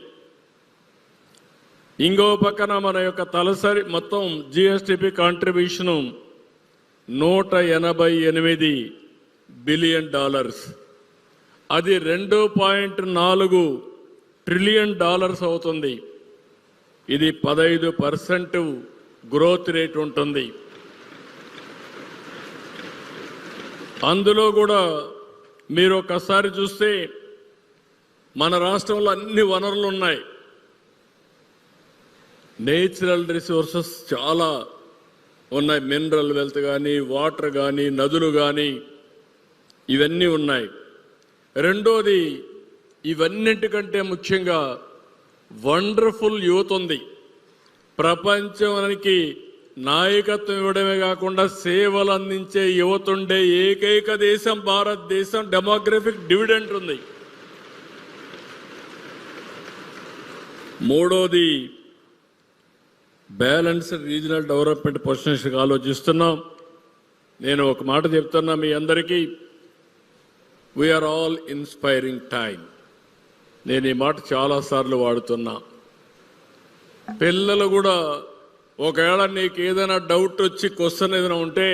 ఇంకో పక్కన మన యొక్క తలసరి మొత్తం జిఎస్టిపి కాంట్రిబ్యూషను $188 బిలియన్. అది $2.4 ట్రిలియన్ అవుతుంది. ఇది 15% గ్రోత్ రేట్ ఉంటుంది. అందులో కూడా మీరు ఒకసారి చూస్తే మన రాష్ట్రంలో అన్ని వనరులు ఉన్నాయి. నేచురల్ రిసోర్సెస్ చాలా ఉన్నాయి. మినరల్ వెల్త్ కానీ, వాటర్ కానీ, నదులు కానీ, ఇవన్నీ ఉన్నాయి. రెండోది, ఇవన్నింటికంటే ముఖ్యంగా వండర్ఫుల్ యూత్ ఉంది. ప్రపంచానికి నాయకత్వం ఇవ్వడమే కాకుండా సేవలు అందించే యువత ఉండే ఏకైక దేశం భారతదేశం. డెమోగ్రఫిక్ డివిడెండ్ ఉంది. మూడోది, బ్యాలెన్స్డ్ రీజనల్ డెవలప్మెంట్ పొజిషన్స్కి ఆలోచిస్తున్నాం. నేను ఒక మాట చెప్తున్నా మీ అందరికీ, వీఆర్ ఆల్ ఇన్స్పైరింగ్ టైం. నేను ఈ మాట చాలాసార్లు వాడుతున్నా. పిల్లలు కూడా ఒకవేళ నీకు ఏదైనా డౌట్ వచ్చి క్వశ్చన్ ఏదైనా ఉంటే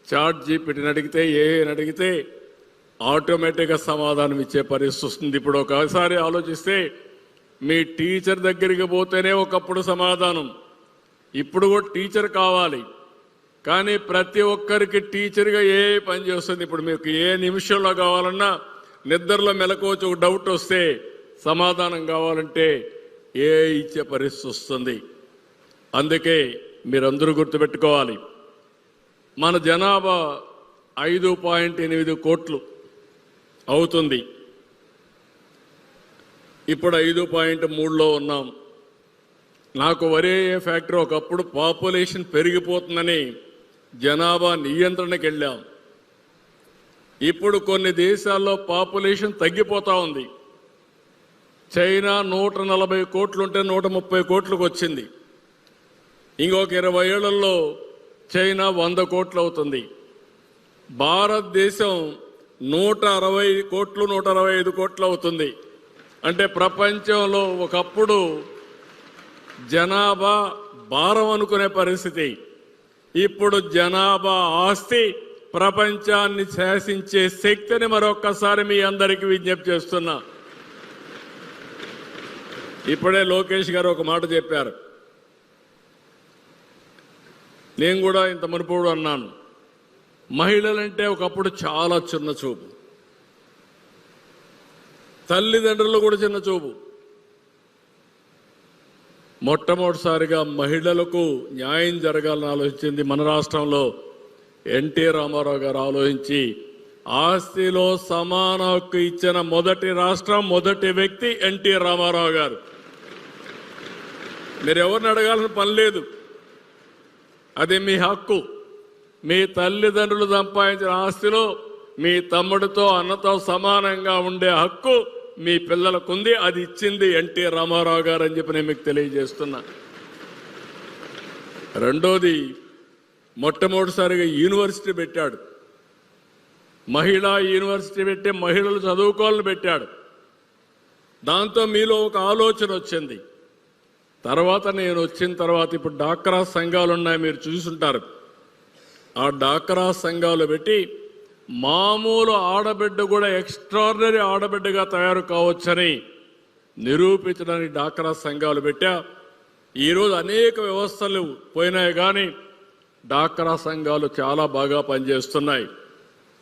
చాట్ జీపీటీని అడిగితే, ఏఐని అడిగితే ఆటోమేటిక్గా సమాధానం ఇచ్చే పరిస్థితి వస్తుంది. ఇప్పుడు ఒకసారి ఆలోచిస్తే మీ టీచర్ దగ్గరికి పోతేనే ఒకప్పుడు సమాధానం, ఇప్పుడు కూడా టీచర్ కావాలి. కానీ ప్రతి ఒక్కరికి టీచర్గా ఏ పని చేస్తుంది. ఇప్పుడు మీకు ఏ నిమిషంలో కావాలన్నా నిద్రలో మెలకువచ్చి ఒక డౌట్ వస్తే సమాధానం కావాలంటే ఏ ఇచ్చే పరిస్థితి వస్తుంది. అందుకే మీరందరూ గుర్తుపెట్టుకోవాలి, మన జనాభా 5.8 కోట్లు అవుతుంది. ఇప్పుడు 5.3లో ఉన్నాం. నాకు వరే ఫ్యాక్టరీ ఒకప్పుడు పాపులేషన్ పెరిగిపోతుందని జనాభా నియంత్రణకి వెళ్ళాం. ఇప్పుడు కొన్ని దేశాల్లో పాపులేషన్ తగ్గిపోతూ ఉంది. చైనా 140 కోట్లుంటే 130 కోట్లకు వచ్చింది. ఇంకొక 20 ఏళ్లలో చైనా 100 కోట్లు అవుతుంది. భారతదేశం 160 కోట్లు 165 కోట్లు అవుతుంది. అంటే ప్రపంచంలో ఒకప్పుడు జనాభా భారం అనుకునే పరిస్థితి, ఇప్పుడు జనాభా ఆస్తి, ప్రపంచాన్ని శాసించే శక్తిని మరొక్కసారి మీ అందరికీ విజ్ఞప్తి చేస్తున్నా. ఇప్పుడే లోకేష్ గారు ఒక మాట చెప్పారు, నేను కూడా ఇంత మునుపుడు అన్నాను. మహిళలంటే ఒకప్పుడు చాలా చిన్న చూపు, తల్లిదండ్రులు కూడా చిన్న చూపు. మొట్టమొదటిసారిగా మహిళలకు న్యాయం జరగాలని ఆలోచించింది మన రాష్ట్రంలో ఎన్టీ రామారావు గారు ఆలోచించి ఆస్తిలో సమాన హక్కు ఇచ్చిన మొదటి రాష్ట్రం, మొదటి వ్యక్తి ఎన్టీ రామారావు గారు. మీరు ఎవరిని అడగాల్సిన పని లేదు, అది మీ హక్కు. మీ తల్లిదండ్రులు సంపాదించిన ఆస్తిలో మీ తమ్ముడితో అన్నతో సమానంగా ఉండే హక్కు మీ పిల్లలకు ఉంది. అది ఇచ్చింది ఎన్టీ రామారావు గారు అని చెప్పి నేను మీకు తెలియజేస్తున్నా. రెండోది, మొట్టమొదటిసారిగా యూనివర్సిటీ పెట్టాడు. మహిళా యూనివర్సిటీ పెట్టి మహిళలు చదువుకోవాలని పెట్టాడు. దాంతో మీలో ఒక ఆలోచన వచ్చింది. తర్వాత నేను వచ్చిన తర్వాత ఇప్పుడు డాక్రా సంఘాలు ఉన్నాయి, మీరు చూసుంటారు. ఆ డాక్రా సంఘాలు పెట్టి మామూలు ఆడబిడ్డ కూడా ఎక్స్ట్రాడినరీ ఆడబిడ్డగా తయారు కావచ్చని నిరూపించడానికి డాక్రా సంఘాలు పెట్టా. ఈరోజు అనేక వ్యవస్థలు పోయినాయి కానీ డాక్రా సంఘాలు చాలా బాగా పనిచేస్తున్నాయి.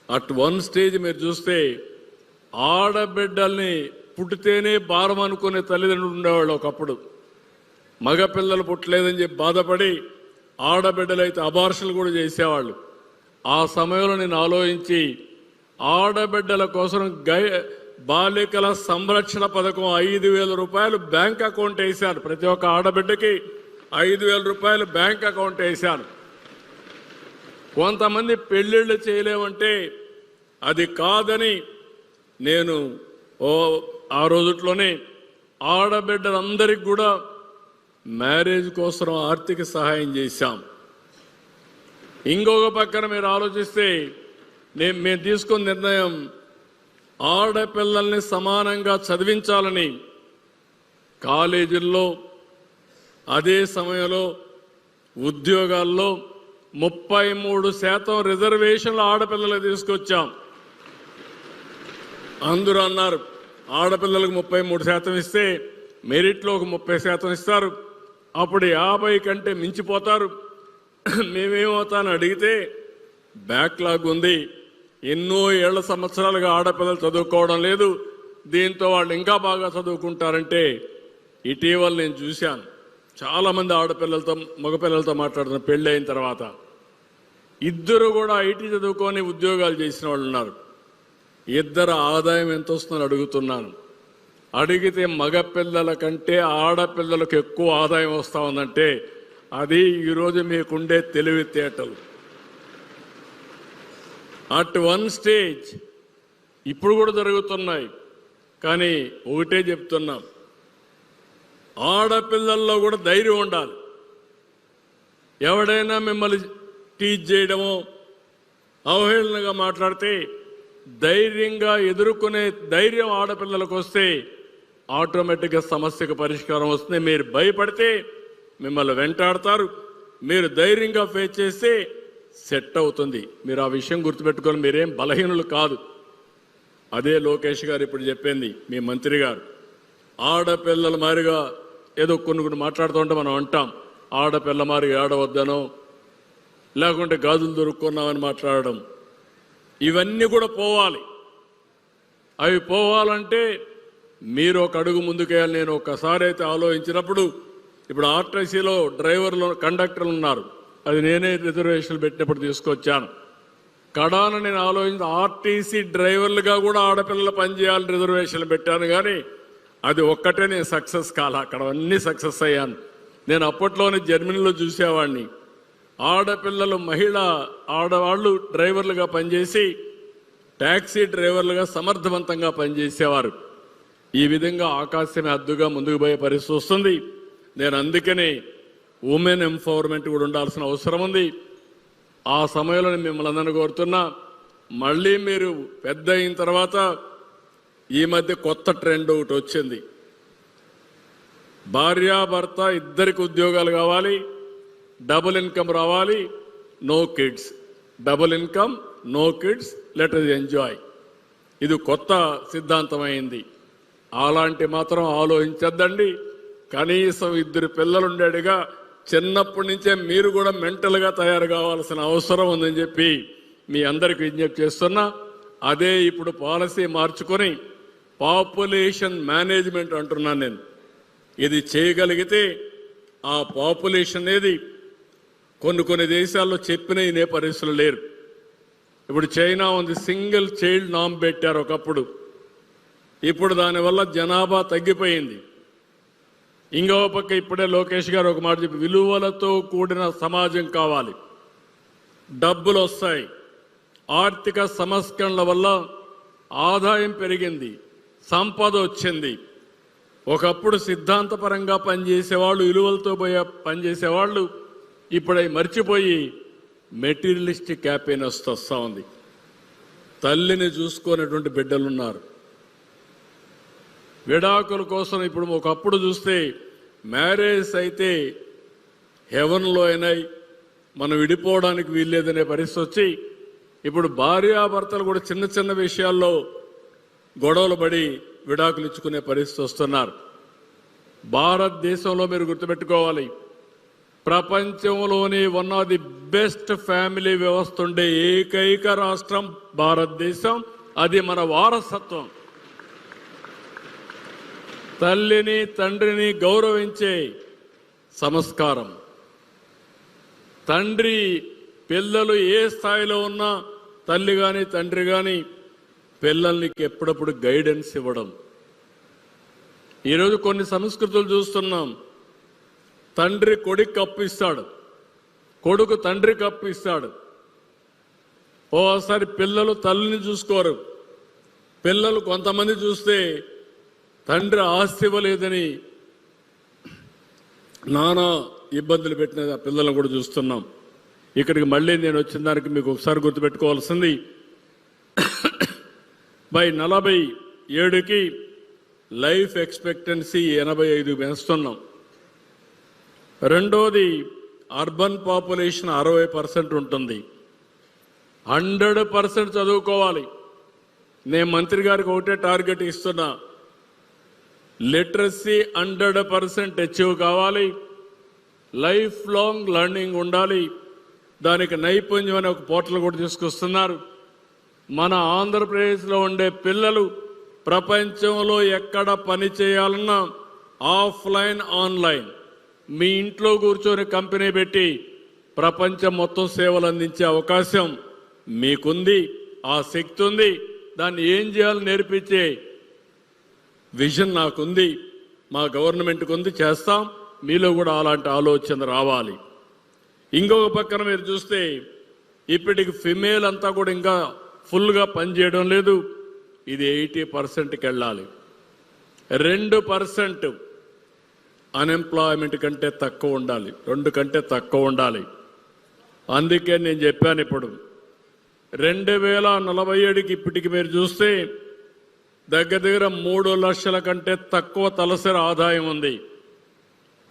అట్ వన్ స్టేజ్ మీరు చూస్తే ఆడబిడ్డల్ని పుట్టితేనే భారం అనుకునే తల్లిదండ్రులు ఉండేవాళ్ళు ఒకప్పుడు. మగపిల్లలు పుట్టలేదని చెప్పి బాధపడి ఆడబిడ్డలైతే అబార్షన్లు కూడా చేసేవాళ్ళు. ఆ సమయంలో నేను ఆలోచించి ఆడబిడ్డల కోసం బాలికల సంరక్షణ పథకం 5,000 రూపాయలు బ్యాంక్ అకౌంట్ వేశాను. ప్రతి ఒక్క ఆడబిడ్డకి 5,000 రూపాయలు బ్యాంక్ అకౌంట్ వేశాను. కొంతమంది పెళ్ళిళ్ళు చేయలేమంటే అది కాదని నేను ఆ రోజుట్లోనే ఆడబిడ్డలందరికీ కూడా మ్యారేజ్ కోసం ఆర్థిక సహాయం చేశాం. ఇంకొక పక్కన మీరు ఆలోచిస్తే మేము తీసుకున్న నిర్ణయం ఆడపిల్లల్ని సమానంగా చదివించాలని కాలేజీల్లో అదే సమయంలో ఉద్యోగాల్లో 33% రిజర్వేషన్లు ఆడపిల్లలు తీసుకొచ్చాం. అందరూ అన్నారు ఆడపిల్లలకు 33% ఇస్తే మెరిట్లో ఒక 30% ఇస్తారు, అప్పుడు 50 కంటే మించిపోతారు. మేమేమవుతానని అడిగితే బ్యాక్లాగ్ ఉంది, ఎన్నో ఏళ్ల సంవత్సరాలుగా ఆడపిల్లలు చదువుకోవడం లేదు, దీంతో వాళ్ళు ఇంకా బాగా చదువుకుంటారంటే ఇటీవల నేను చూశాను చాలామంది ఆడపిల్లలతో మగపిల్లలతో మాట్లాడుతున్న పెళ్ళి అయిన తర్వాత ఇద్దరు కూడా ఐటీ చదువుకొని ఉద్యోగాలు చేసిన వాళ్ళు ఉన్నారు. ఇద్దరు ఆదాయం ఎంత వస్తుందని అడుగుతున్నాను. అడిగితే మగపిల్లల కంటే ఆడపిల్లలకు ఎక్కువ ఆదాయం వస్తూ ఉందంటే అది ఈరోజు మీకుండే తెలివితేటలు. అట్ వన్ స్టేజ్ ఇప్పుడు కూడా జరుగుతున్నాయి. కానీ ఒకటే చెప్తున్నాం, ఆడపిల్లల్లో కూడా ధైర్యం ఉండాలి. ఎవడైనా మిమ్మల్ని టీచ్ చేయడమో అవహేళనగా మాట్లాడితే ధైర్యంగా ఎదుర్కొనే ధైర్యం ఆడపిల్లలకు వస్తే ఆటోమేటిక్గా సమస్యకు పరిష్కారం వస్తుంది. మీరు భయపడితే మిమ్మల్ని వెంటాడతారు, మీరు ధైర్యంగా ఫేస్ చేస్తే సెట్ అవుతుంది. మీరు ఆ విషయం గుర్తుపెట్టుకొని మీరేం బలహీనులు కాదు. అదే లోకేష్ గారు ఇప్పుడు చెప్పింది, మీ మంత్రి గారు. ఆడపిల్లల మారిగా ఏదో కొన్ని మాట్లాడుతూ ఉంటే మనం అంటాం ఆడపిల్ల మారిగా ఆడవద్దనో లేకుంటే గాజులు దొరుకున్నామని మాట్లాడడం. ఇవన్నీ కూడా పోవాలి. అవి పోవాలంటే మీరు ఒక అడుగు ముందుకేయాలి. నేను ఒకసారి అయితే ఆలోచించినప్పుడు ఇప్పుడు ఆర్టీసీలో డ్రైవర్లు కండక్టర్లు ఉన్నారు, అది నేనే రిజర్వేషన్లు పెట్టినప్పుడు తీసుకొచ్చాను. కడాన నేను ఆలోచించి ఆర్టీసీ డ్రైవర్లుగా కూడా ఆడపిల్లలు పనిచేయాలని రిజర్వేషన్లు పెట్టాను. కానీ అది ఒక్కటే నేను సక్సెస్ కాల, అక్కడ అన్నీ సక్సెస్ అయ్యాను. నేను అప్పట్లోనే జర్మనీలో చూసేవాడిని. ఆడపిల్లలు ఆడవాళ్ళు డ్రైవర్లుగా పనిచేసి ట్యాక్సీ డ్రైవర్లుగా సమర్థవంతంగా పనిచేసేవారు. ఈ విధంగా ఆకాశమే హద్దుగా ముందుకు పోయే పరిస్థితి వస్తుంది. నేను అందుకనే ఉమెన్ ఎంపవర్మెంట్ కూడా ఉండాల్సిన అవసరం ఉంది. ఆ సమయంలో మిమ్మల్ని అందరినీ కోరుతున్నా, మళ్ళీ మీరు పెద్ద అయిన తర్వాత ఈ మధ్య కొత్త ట్రెండ్ ఒకటి వచ్చింది. భార్యాభర్త ఇద్దరికి ఉద్యోగాలు కావాలి, డబుల్ ఇన్కమ్ రావాలి, no kids. Double income, no kids, let us enjoy. ఇది కొత్త సిద్ధాంతం అయింది. అలాంటి మాత్రం ఆలోచించద్దండి. కనీసం 2 పిల్లలు ఉండేట్టుగా చిన్నప్పటి నుంచే మీరు కూడా మెంటల్గా తయారు కావాల్సిన అవసరం ఉందని చెప్పి మీ అందరికి విజ్ఞప్తి చేస్తున్నా. అదే ఇప్పుడు పాలసీ మార్చుకొని పాపులేషన్ మేనేజ్మెంట్ అంటున్నాను నేను. ఇది చేయగలిగితే ఆ పాపులేషన్ అనేది కొన్ని దేశాల్లో చెప్పిన ఇనే పరిస్థితులు లేరు. ఇప్పుడు చైనా ఉంది, సింగిల్ చైల్డ్ నామ్ పెట్టారు ఒకప్పుడు. ఇప్పుడు దానివల్ల జనాభా తగ్గిపోయింది. ఇంకో పక్క ఇప్పుడే లోకేష్ గారు ఒక మాట చెప్పి, విలువలతో కూడిన సమాజం కావాలి, డబ్బులు వస్తాయి. ఆర్థిక సంస్కరణల వల్ల ఆదాయం పెరిగింది, సంపద వచ్చింది. ఒకప్పుడు సిద్ధాంతపరంగా పనిచేసేవాళ్ళు, విలువలతో పనిచేసేవాళ్ళు ఇప్పుడు అవి మర్చిపోయి మెటీరియలిస్టిక్ హ్యాపీనెస్ వస్తూ ఉంది. తల్లిని చూసుకునేటువంటి బిడ్డలున్నారు. విడాకుల కోసం ఇప్పుడు ఒకప్పుడు చూస్తే మ్యారేజ్ అయితే హెవెన్లో అయినాయి, మనం విడిపోవడానికి వీల్లేదనే పరిస్థితి వచ్చి ఇప్పుడు భార్యాభర్తలు కూడా చిన్న చిన్న విషయాల్లో గొడవలు పడి విడాకులు ఇచ్చుకునే పరిస్థితి వస్తున్నారు. భారతదేశంలో మీరు గుర్తుపెట్టుకోవాలి, ప్రపంచంలోని one of the best family వ్యవస్థ ఉండే ఏకైక రాష్ట్రం భారతదేశం. అది మన వారసత్వం. తల్లిని తండ్రిని గౌరవించే సంస్కారం. తండ్రి పిల్లలు ఏ స్థాయిలో ఉన్నా తల్లి కానీ తండ్రి కానీ పిల్లల్ని ఎప్పుడప్పుడు గైడెన్స్ ఇవ్వడం. ఈరోజు కొన్ని సంస్కృతులు చూస్తున్నాం. తండ్రి కొడుకు అప్పు ఇస్తాడు, కొడుకు తండ్రికి అప్పు ఇస్తాడు. ఓసారి పిల్లలు తల్లిని చూసుకోరు. పిల్లలు కొంతమంది చూస్తే తండ్రి ఆస్తి ఇవ్వలేదని నానా ఇబ్బందులు పెట్టిన పిల్లలను కూడా చూస్తున్నాం. ఇక్కడికి మళ్ళీ నేను వచ్చిన దానికి మీకు ఒకసారి గుర్తుపెట్టుకోవాల్సింది, బై 47కి లైఫ్ ఎక్స్పెక్టెన్సీ 85 పెంచుతున్నాం. రెండోది అర్బన్ పాపులేషన్ 60% ఉంటుంది. 100% చదువుకోవాలి. నేను మంత్రి గారికి ఒకటే టార్గెట్ ఇస్తున్నా, లిటరసీ 100% అచీవ్ కావాలి. లైఫ్ లాంగ్ లెర్నింగ్ ఉండాలి. దానికి నైపుణ్యం అనే ఒక పోర్టల్ కూడా తీసుకొస్తున్నారు. మన ఆంధ్రప్రదేశ్లో ఉండే పిల్లలు ప్రపంచంలో ఎక్కడ పని చేయాలన్నా ఆఫ్లైన్ ఆన్లైన్ మీ ఇంట్లో కూర్చొని కంపెనీ పెట్టి ప్రపంచం మొత్తం సేవలు అందించే అవకాశం మీకుంది. ఆ శక్తి ఉంది. దాన్ని ఏం చేయాలో నేర్పించే విజన్ నాకుంది, మా గవర్నమెంట్కి ఉంది. చేస్తాం. మీలో కూడా అలాంటి ఆలోచన రావాలి. ఇంకొక పక్కన మీరు చూస్తే ఇప్పటికి ఫిమేల్ అంతా కూడా ఇంకా ఫుల్గా పనిచేయడం లేదు. ఇది 80%కి వెళ్ళాలి. 2% అన్ఎంప్లాయ్మెంట్ కంటే తక్కువ ఉండాలి. 2 కంటే తక్కువ ఉండాలి. అందుకే నేను చెప్పాను, ఇప్పుడు 2047కి ఇప్పటికి మీరు చూస్తే దగ్గర 3 లక్షల కంటే తక్కువ తలసరి ఆదాయం ఉంది.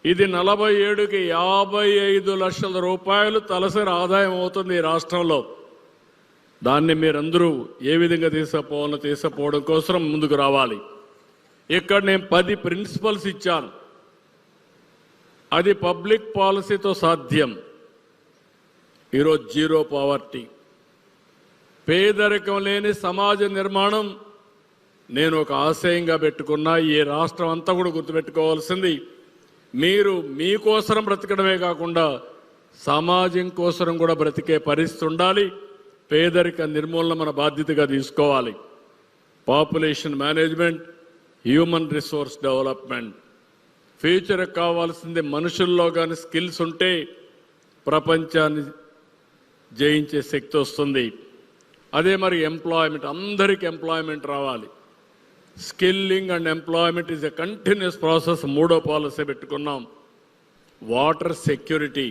ఇది 47కి 55 లక్షల రూపాయలు తలసరి ఆదాయం అవుతుంది ఈ రాష్ట్రంలో. దాన్ని మీరందరూ ఏ విధంగా తీసుకుపోవడం కోసం ముందుకు రావాలి. ఇక్కడ నేను 10 ప్రిన్సిపల్స్ ఇచ్చాను. అది పబ్లిక్ పాలసీతో సాధ్యం. ఈరోజు జీరో పావర్టీ, పేదరికం లేని సమాజ నిర్మాణం నేను ఒక ఆశయంగా పెట్టుకున్నా. ఈ రాష్ట్రం అంతా కూడా గుర్తుపెట్టుకోవాల్సింది, మీరు మీకోసం బ్రతకడమే కాకుండా సమాజం కోసం కూడా బ్రతికే పరిస్థితి ఉండాలి. పేదరిక నిర్మూలన మన బాధ్యతగా తీసుకోవాలి. Population management, human resource development. ఫ్యూచర్కి కావాల్సింది మనుషుల్లో కానీ స్కిల్స్ ఉంటే ప్రపంచాన్ని జయించే శక్తి వస్తుంది. అదే మరి ఎంప్లాయ్మెంట్, అందరికీ ఎంప్లాయ్మెంట్ రావాలి. Skilling and employment is a continuous process. 3వ పాలసీ పెట్టుకున్నాం. వాటర్ సెక్యూరిటీ,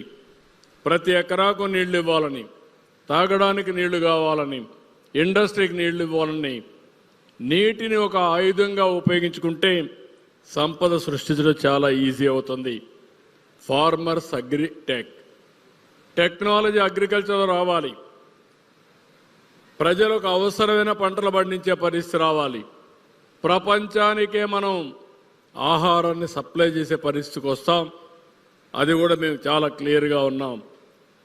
ప్రతి ఎకరాకు నీళ్లు ఇవ్వాలని, తాగడానికి నీళ్లు కావాలని, ఇండస్ట్రీకి నీళ్లు ఇవ్వాలని, నీటిని ఒక ఆయుధంగా ఉపయోగించుకుంటే సంపద సృష్టించడం చాలా ఈజీ అవుతుంది. ఫార్మర్స్ టెక్నాలజీ అగ్రికల్చర్లో రావాలి. ప్రజలకు అవసరమైన పంటలు పండించే పరిస్థితి రావాలి. ప్రపంచానికే మనం ఆహారాన్ని సప్లై చేసే పరిస్థితికి వస్తాం. అది కూడా మేము చాలా క్లియర్గా ఉన్నాం.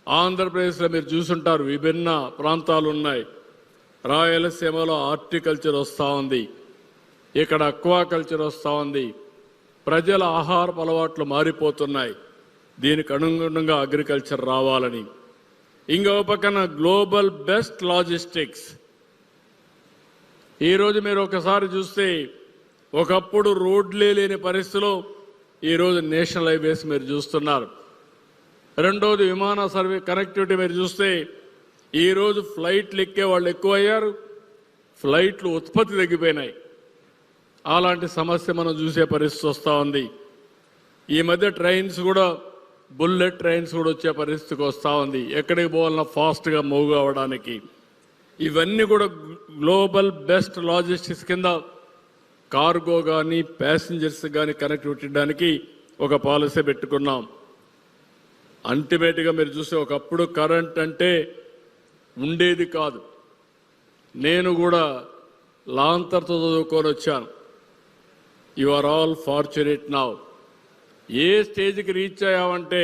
ఆంధ్రప్రదేశ్లో మీరు చూసుంటారు, విభిన్న ప్రాంతాలు ఉన్నాయి. రాయలసీమలో హార్టికల్చర్ వస్తూ ఉంది, ఇక్కడ అక్వాకల్చర్ వస్తూ ఉంది. ప్రజల ఆహారపు అలవాట్లు మారిపోతున్నాయి. దీనికి అనుగుణంగా అగ్రికల్చర్ రావాలని. ఇంకో పక్కన గ్లోబల్ బెస్ట్ లాజిస్టిక్స్. ఈరోజు మీరు ఒకసారి చూస్తే ఒకప్పుడు రోడ్లే లేని పరిస్థితిలో ఈరోజు నేషనల్ హైవేస్ మీరు చూస్తున్నారు. రెండోది విమాన కనెక్టివిటీ మీరు చూస్తే ఈరోజు ఫ్లైట్లు ఎక్కే వాళ్ళు ఎక్కువయ్యారు, ఫ్లైట్లు ఉత్పత్తి తగ్గిపోయినాయి. అలాంటి సమస్య మనం చూసే పరిస్థితి వస్తూ ఉంది. ఈ మధ్య ట్రైన్స్ కూడా, బుల్లెట్ ట్రైన్స్ కూడా వచ్చే పరిస్థితికి వస్తూ ఉంది. ఎక్కడికి పోవాలన్నా ఫాస్ట్గా మూవ్ అవ్వడానికి. ఇవన్నీ కూడా గ్లోబల్ బెస్ట్ లాజిస్టిక్స్ కింద కార్గో కానీ ప్యాసింజర్స్ కానీ కనెక్టివిటీ ఇవ్వడానికి ఒక పాలసీ పెట్టుకున్నాం. అల్టిమేట్గా మీరు చూస్తే ఒకప్పుడు కరెంట్ అంటే ఉండేది కాదు. నేను కూడా లాంతర్తో చదువుకొని వచ్చాను. You are all fortunate now. ఏ స్టేజ్కి రీచ్ అయ్యామంటే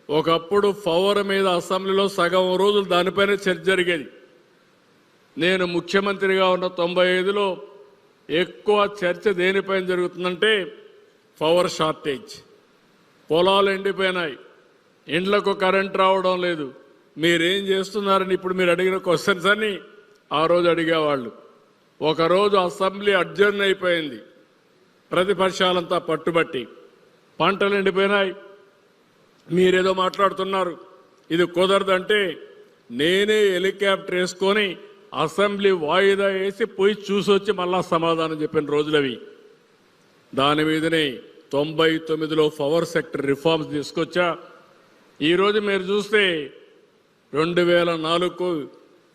ఒకప్పుడు పవర్ మీద అసెంబ్లీలో సగం రోజులు దానిపైన చర్చ జరిగేది. నేను ముఖ్యమంత్రిగా ఉన్న 95లో ఎక్కువ చర్చ దేనిపైన జరుగుతుందంటే పవర్ షార్టేజ్. పొలాలు ఎండిపోయినాయి, ఇండ్లకు కరెంట్ రావడం లేదు. మీరేం చేస్తున్నారని ఇప్పుడు మీరు అడిగిన క్వశ్చన్స్ అన్ని ఆ రోజు అడిగేవాళ్ళు. ఒకరోజు అసెంబ్లీ అడ్జర్న్ అయిపోయింది, ప్రతిపక్షాలంతా పట్టుబట్టి. పంటలు ఎండిపోయినాయి, మీరేదో మాట్లాడుతున్నారు, ఇది కుదరదంటే నేనే హెలికాప్టర్ వేసుకొని అసెంబ్లీ వాయిదా వేసి పోయి చూసొచ్చి మళ్ళా సమాధానం చెప్పిన రోజులవి. దాని మీదనే 99లో పవర్ సెక్టర్ రిఫార్మ్స్ తీసుకొచ్చా. ఈరోజు మీరు చూస్తే 2004కు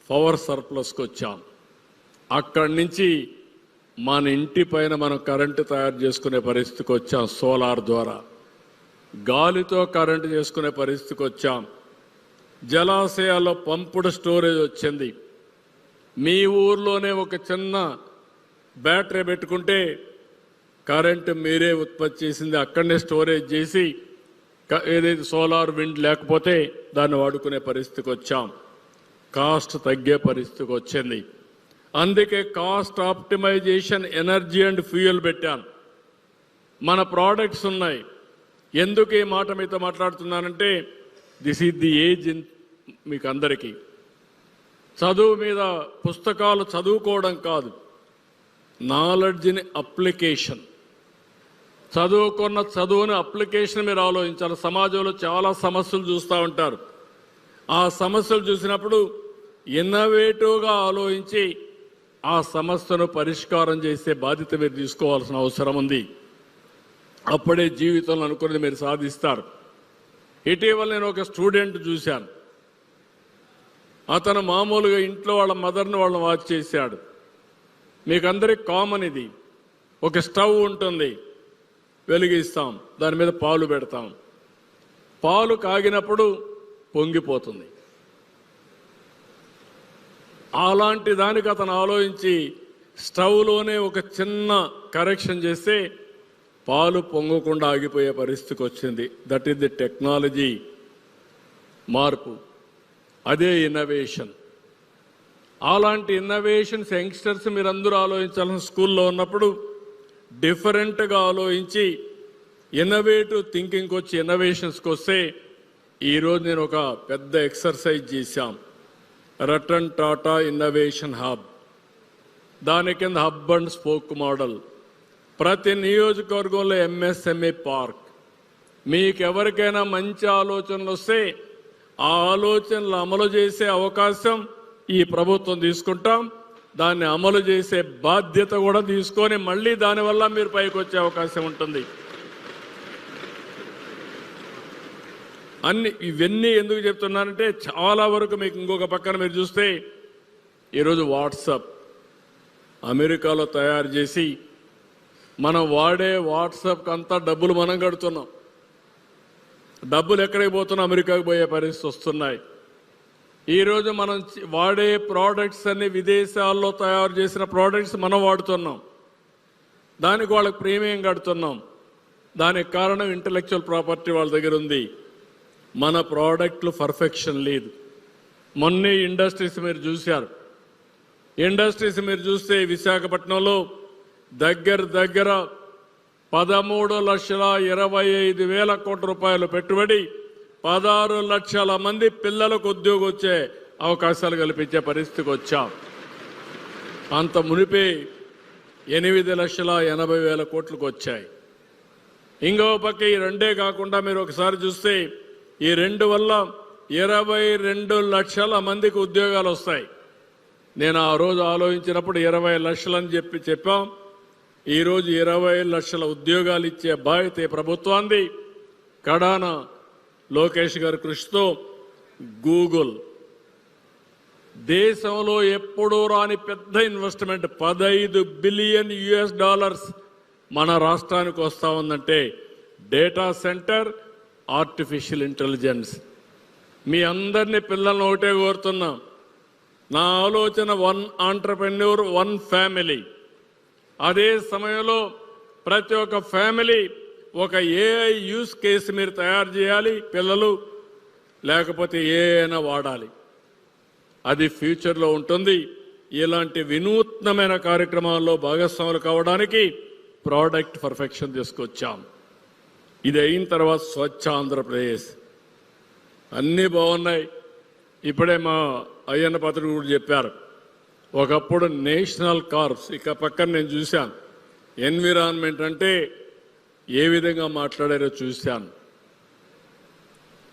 పవర్ సర్ప్లస్కి వచ్చాం. అక్కడి నుంచి మన ఇంటి పైన మనం కరెంటు తయారు చేసుకునే పరిస్థితికి వచ్చాం. సోలార్ ద్వారా గాలితో కరెంటు చేసుకునే పరిస్థితికి వచ్చాం. జలాశయాల్లో పంపుడు స్టోరేజ్ వచ్చింది. మీ ఊర్లోనే ఒక చిన్న బ్యాటరీ పెట్టుకుంటే కరెంటు మీరే ఉత్పత్తి చేసింది అక్కడనే స్టోరేజ్ చేసి ఏదైతే సోలార్ విండ్ లేకపోతే దాన్ని వాడుకునే పరిస్థితికి వచ్చాం. కాస్ట్ తగ్గే పరిస్థితికి వచ్చింది. అందుకే cost optimization energy and fuel పెట్టాను. మన ప్రోడక్ట్స్ ఉన్నాయి. ఎందుకు ఈ మాట మీతో మాట్లాడుతున్నానంటే this is the age in మీకు అందరికీ. చదువు మీద పుస్తకాలు చదువుకోవడం కాదు, నాలెడ్జ్ని అప్లికేషన్. చదువుకున్న చదువుని అప్లికేషన్ మీరు ఆలోచించాలి. సమాజంలో చాలా సమస్యలు చూస్తూ ఉంటారు. ఆ సమస్యలు చూసినప్పుడు ఇన్నోవేటివ్గా ఆలోచించి ఆ సమస్యను పరిష్కారం చేసే బాధ్యత మీరు తీసుకోవాల్సిన అవసరం ఉంది. అప్పుడే జీవితంలో అనుకున్నది మీరు సాధిస్తారు. ఇటీవల నేను ఒక స్టూడెంట్ చూశాను. అతను మామూలుగా ఇంట్లో వాళ్ళ మదర్ని వాళ్ళని వాచ్ చేశాడు. మీకు అందరికి కామన్ ఇది. ఒక స్టవ్ ఉంటుంది, వెలిగిస్తాం, దాని మీద పాలు పెడతాం. పాలు కాగినప్పుడు పొంగిపోతుంది. అలాంటి దానికి అతను ఆలోచించి స్టవ్లోనే ఒక చిన్న కరెక్షన్ చేస్తే పాలు పొంగకుండా ఆగిపోయే పరిస్థితికి వచ్చింది. దట్ ఈస్ ది టెక్నాలజీ మార్పు. అదే ఇన్నోవేషన్. అలాంటి ఇన్నోవేషన్స్ యంగ్స్టర్స్ మీరందరూ ఆలోచించాలని స్కూల్లో ఉన్నప్పుడు డిఫరెంట్గా ఆలోచించి ఇన్నోవేటివ్ థింకింగ్కి వచ్చి ఇన్నోవేషన్స్కి వస్తే ఈరోజు నేను ఒక పెద్ద ఎక్సర్సైజ్ చేశాం. Ratan Tata innovation hub. దాని కింద హబ్ అండ్ స్పోక్ మోడల్. ప్రతి నియోజకవర్గంలో ఎంఎస్ఎంఈ పార్క్. మీకు ఎవరికైనా మంచి ఆలోచనలు వస్తే ఆ ఆలోచనలు అమలు చేసే అవకాశం ఈ ప్రభుత్వం తీసుకుంటాం. దాన్ని అమలు చేసే బాధ్యత కూడా తీసుకొని మళ్ళీ దానివల్ల మీరు పైకి వచ్చే అవకాశం ఉంటుంది. ఇవన్నీ ఎందుకు చెప్తున్నానంటే చాలా వరకు మీకు ఇంకొక పక్కన మీరు చూస్తే ఈరోజు వాట్సాప్ అమెరికాలో తయారు చేసి మనం వాడే వాట్సాప్కి అంతా డబ్బులు మనం కడుతున్నాం. డబ్బులు ఎక్కడికి పోతున్నా అమెరికాకు పోయే పరిస్థితి వస్తున్నాయి. ఈరోజు మనం వాడే ప్రోడక్ట్స్ అన్ని విదేశాల్లో తయారు చేసిన ప్రోడక్ట్స్ మనం వాడుతున్నాం. దానికి వాళ్ళకి ప్రీమియం కడుతున్నాం. దానికి కారణం ఇంటలెక్చువల్ ప్రాపర్టీ వాళ్ళ దగ్గర ఉంది. మన ప్రోడక్ట్లు పర్ఫెక్షన్ లేదు. మొన్నే ఇండస్ట్రీస్ మీరు చూశారు. ఇండస్ట్రీస్ మీరు చూస్తే విశాఖపట్నంలో దగ్గర 13,25,000 కోట్ల రూపాయలు పెట్టుబడి 16 లక్షల మంది పిల్లలకు ఉద్యోగం వచ్చే అవకాశాలు కల్పించే పరిస్థితికి వచ్చాం. అంత మునిపే 8,80,000 కోట్లకు వచ్చాయి. ఇంకో పక్క ఈ రెండే కాకుండా మీరు ఒకసారి చూస్తే ఈ రెండు వల్ల 22 లక్షల మందికి ఉద్యోగాలు వస్తాయి. నేను ఆ రోజు ఆలోచించినప్పుడు 20 లక్షలని చెప్పాం. ఈరోజు 20 లక్షల ఉద్యోగాలు ఇచ్చే బాధ్యత ప్రభుత్వాన్ని. కడాన లోకేష్ గారి కృషితో గూగుల్ దేశంలో ఎప్పుడూ రాని పెద్ద ఇన్వెస్ట్మెంట్ $15 బిలియన్ మన రాష్ట్రానికి వస్తా ఉందంటే డేటా సెంటర్, ఆర్టిఫిషియల్ ఇంటెలిజెన్స్. మీ అందరినీ పిల్లల్ని ఒకటే కోరుతున్నాం. నా ఆలోచన 1 ఆంటర్‌ప్రెన్యూర్ 1 ఫ్యామిలీ. అదే సమయంలో ప్రతి ఒక్క ఫ్యామిలీ ఒక ఏఐ యూస్ కేసు మీరు తయారు చేయాలి. పిల్లలు లేకపోతే ఏఐనా వాడాలి. అది ఫ్యూచర్లో ఉంటుంది. ఇలాంటి వినూత్నమైన కార్యక్రమాల్లో భాగస్వాములు కావడానికి ప్రోడక్ట్ పర్ఫెక్షన్ తీసుకొచ్చాం. ఇది అయిన తర్వాత స్వచ్ఛ ఆంధ్రప్రదేశ్ అన్నీ బాగున్నాయి. ఇప్పుడే మా అయ్యన్న పాత్రుడు కూడా చెప్పారు. ఒకప్పుడు నేషనల్ కార్ప్స్, ఇక పక్కన నేను చూశాను. ఎన్విరాన్మెంట్ అంటే ఏ విధంగా మాట్లాడారో చూశాను.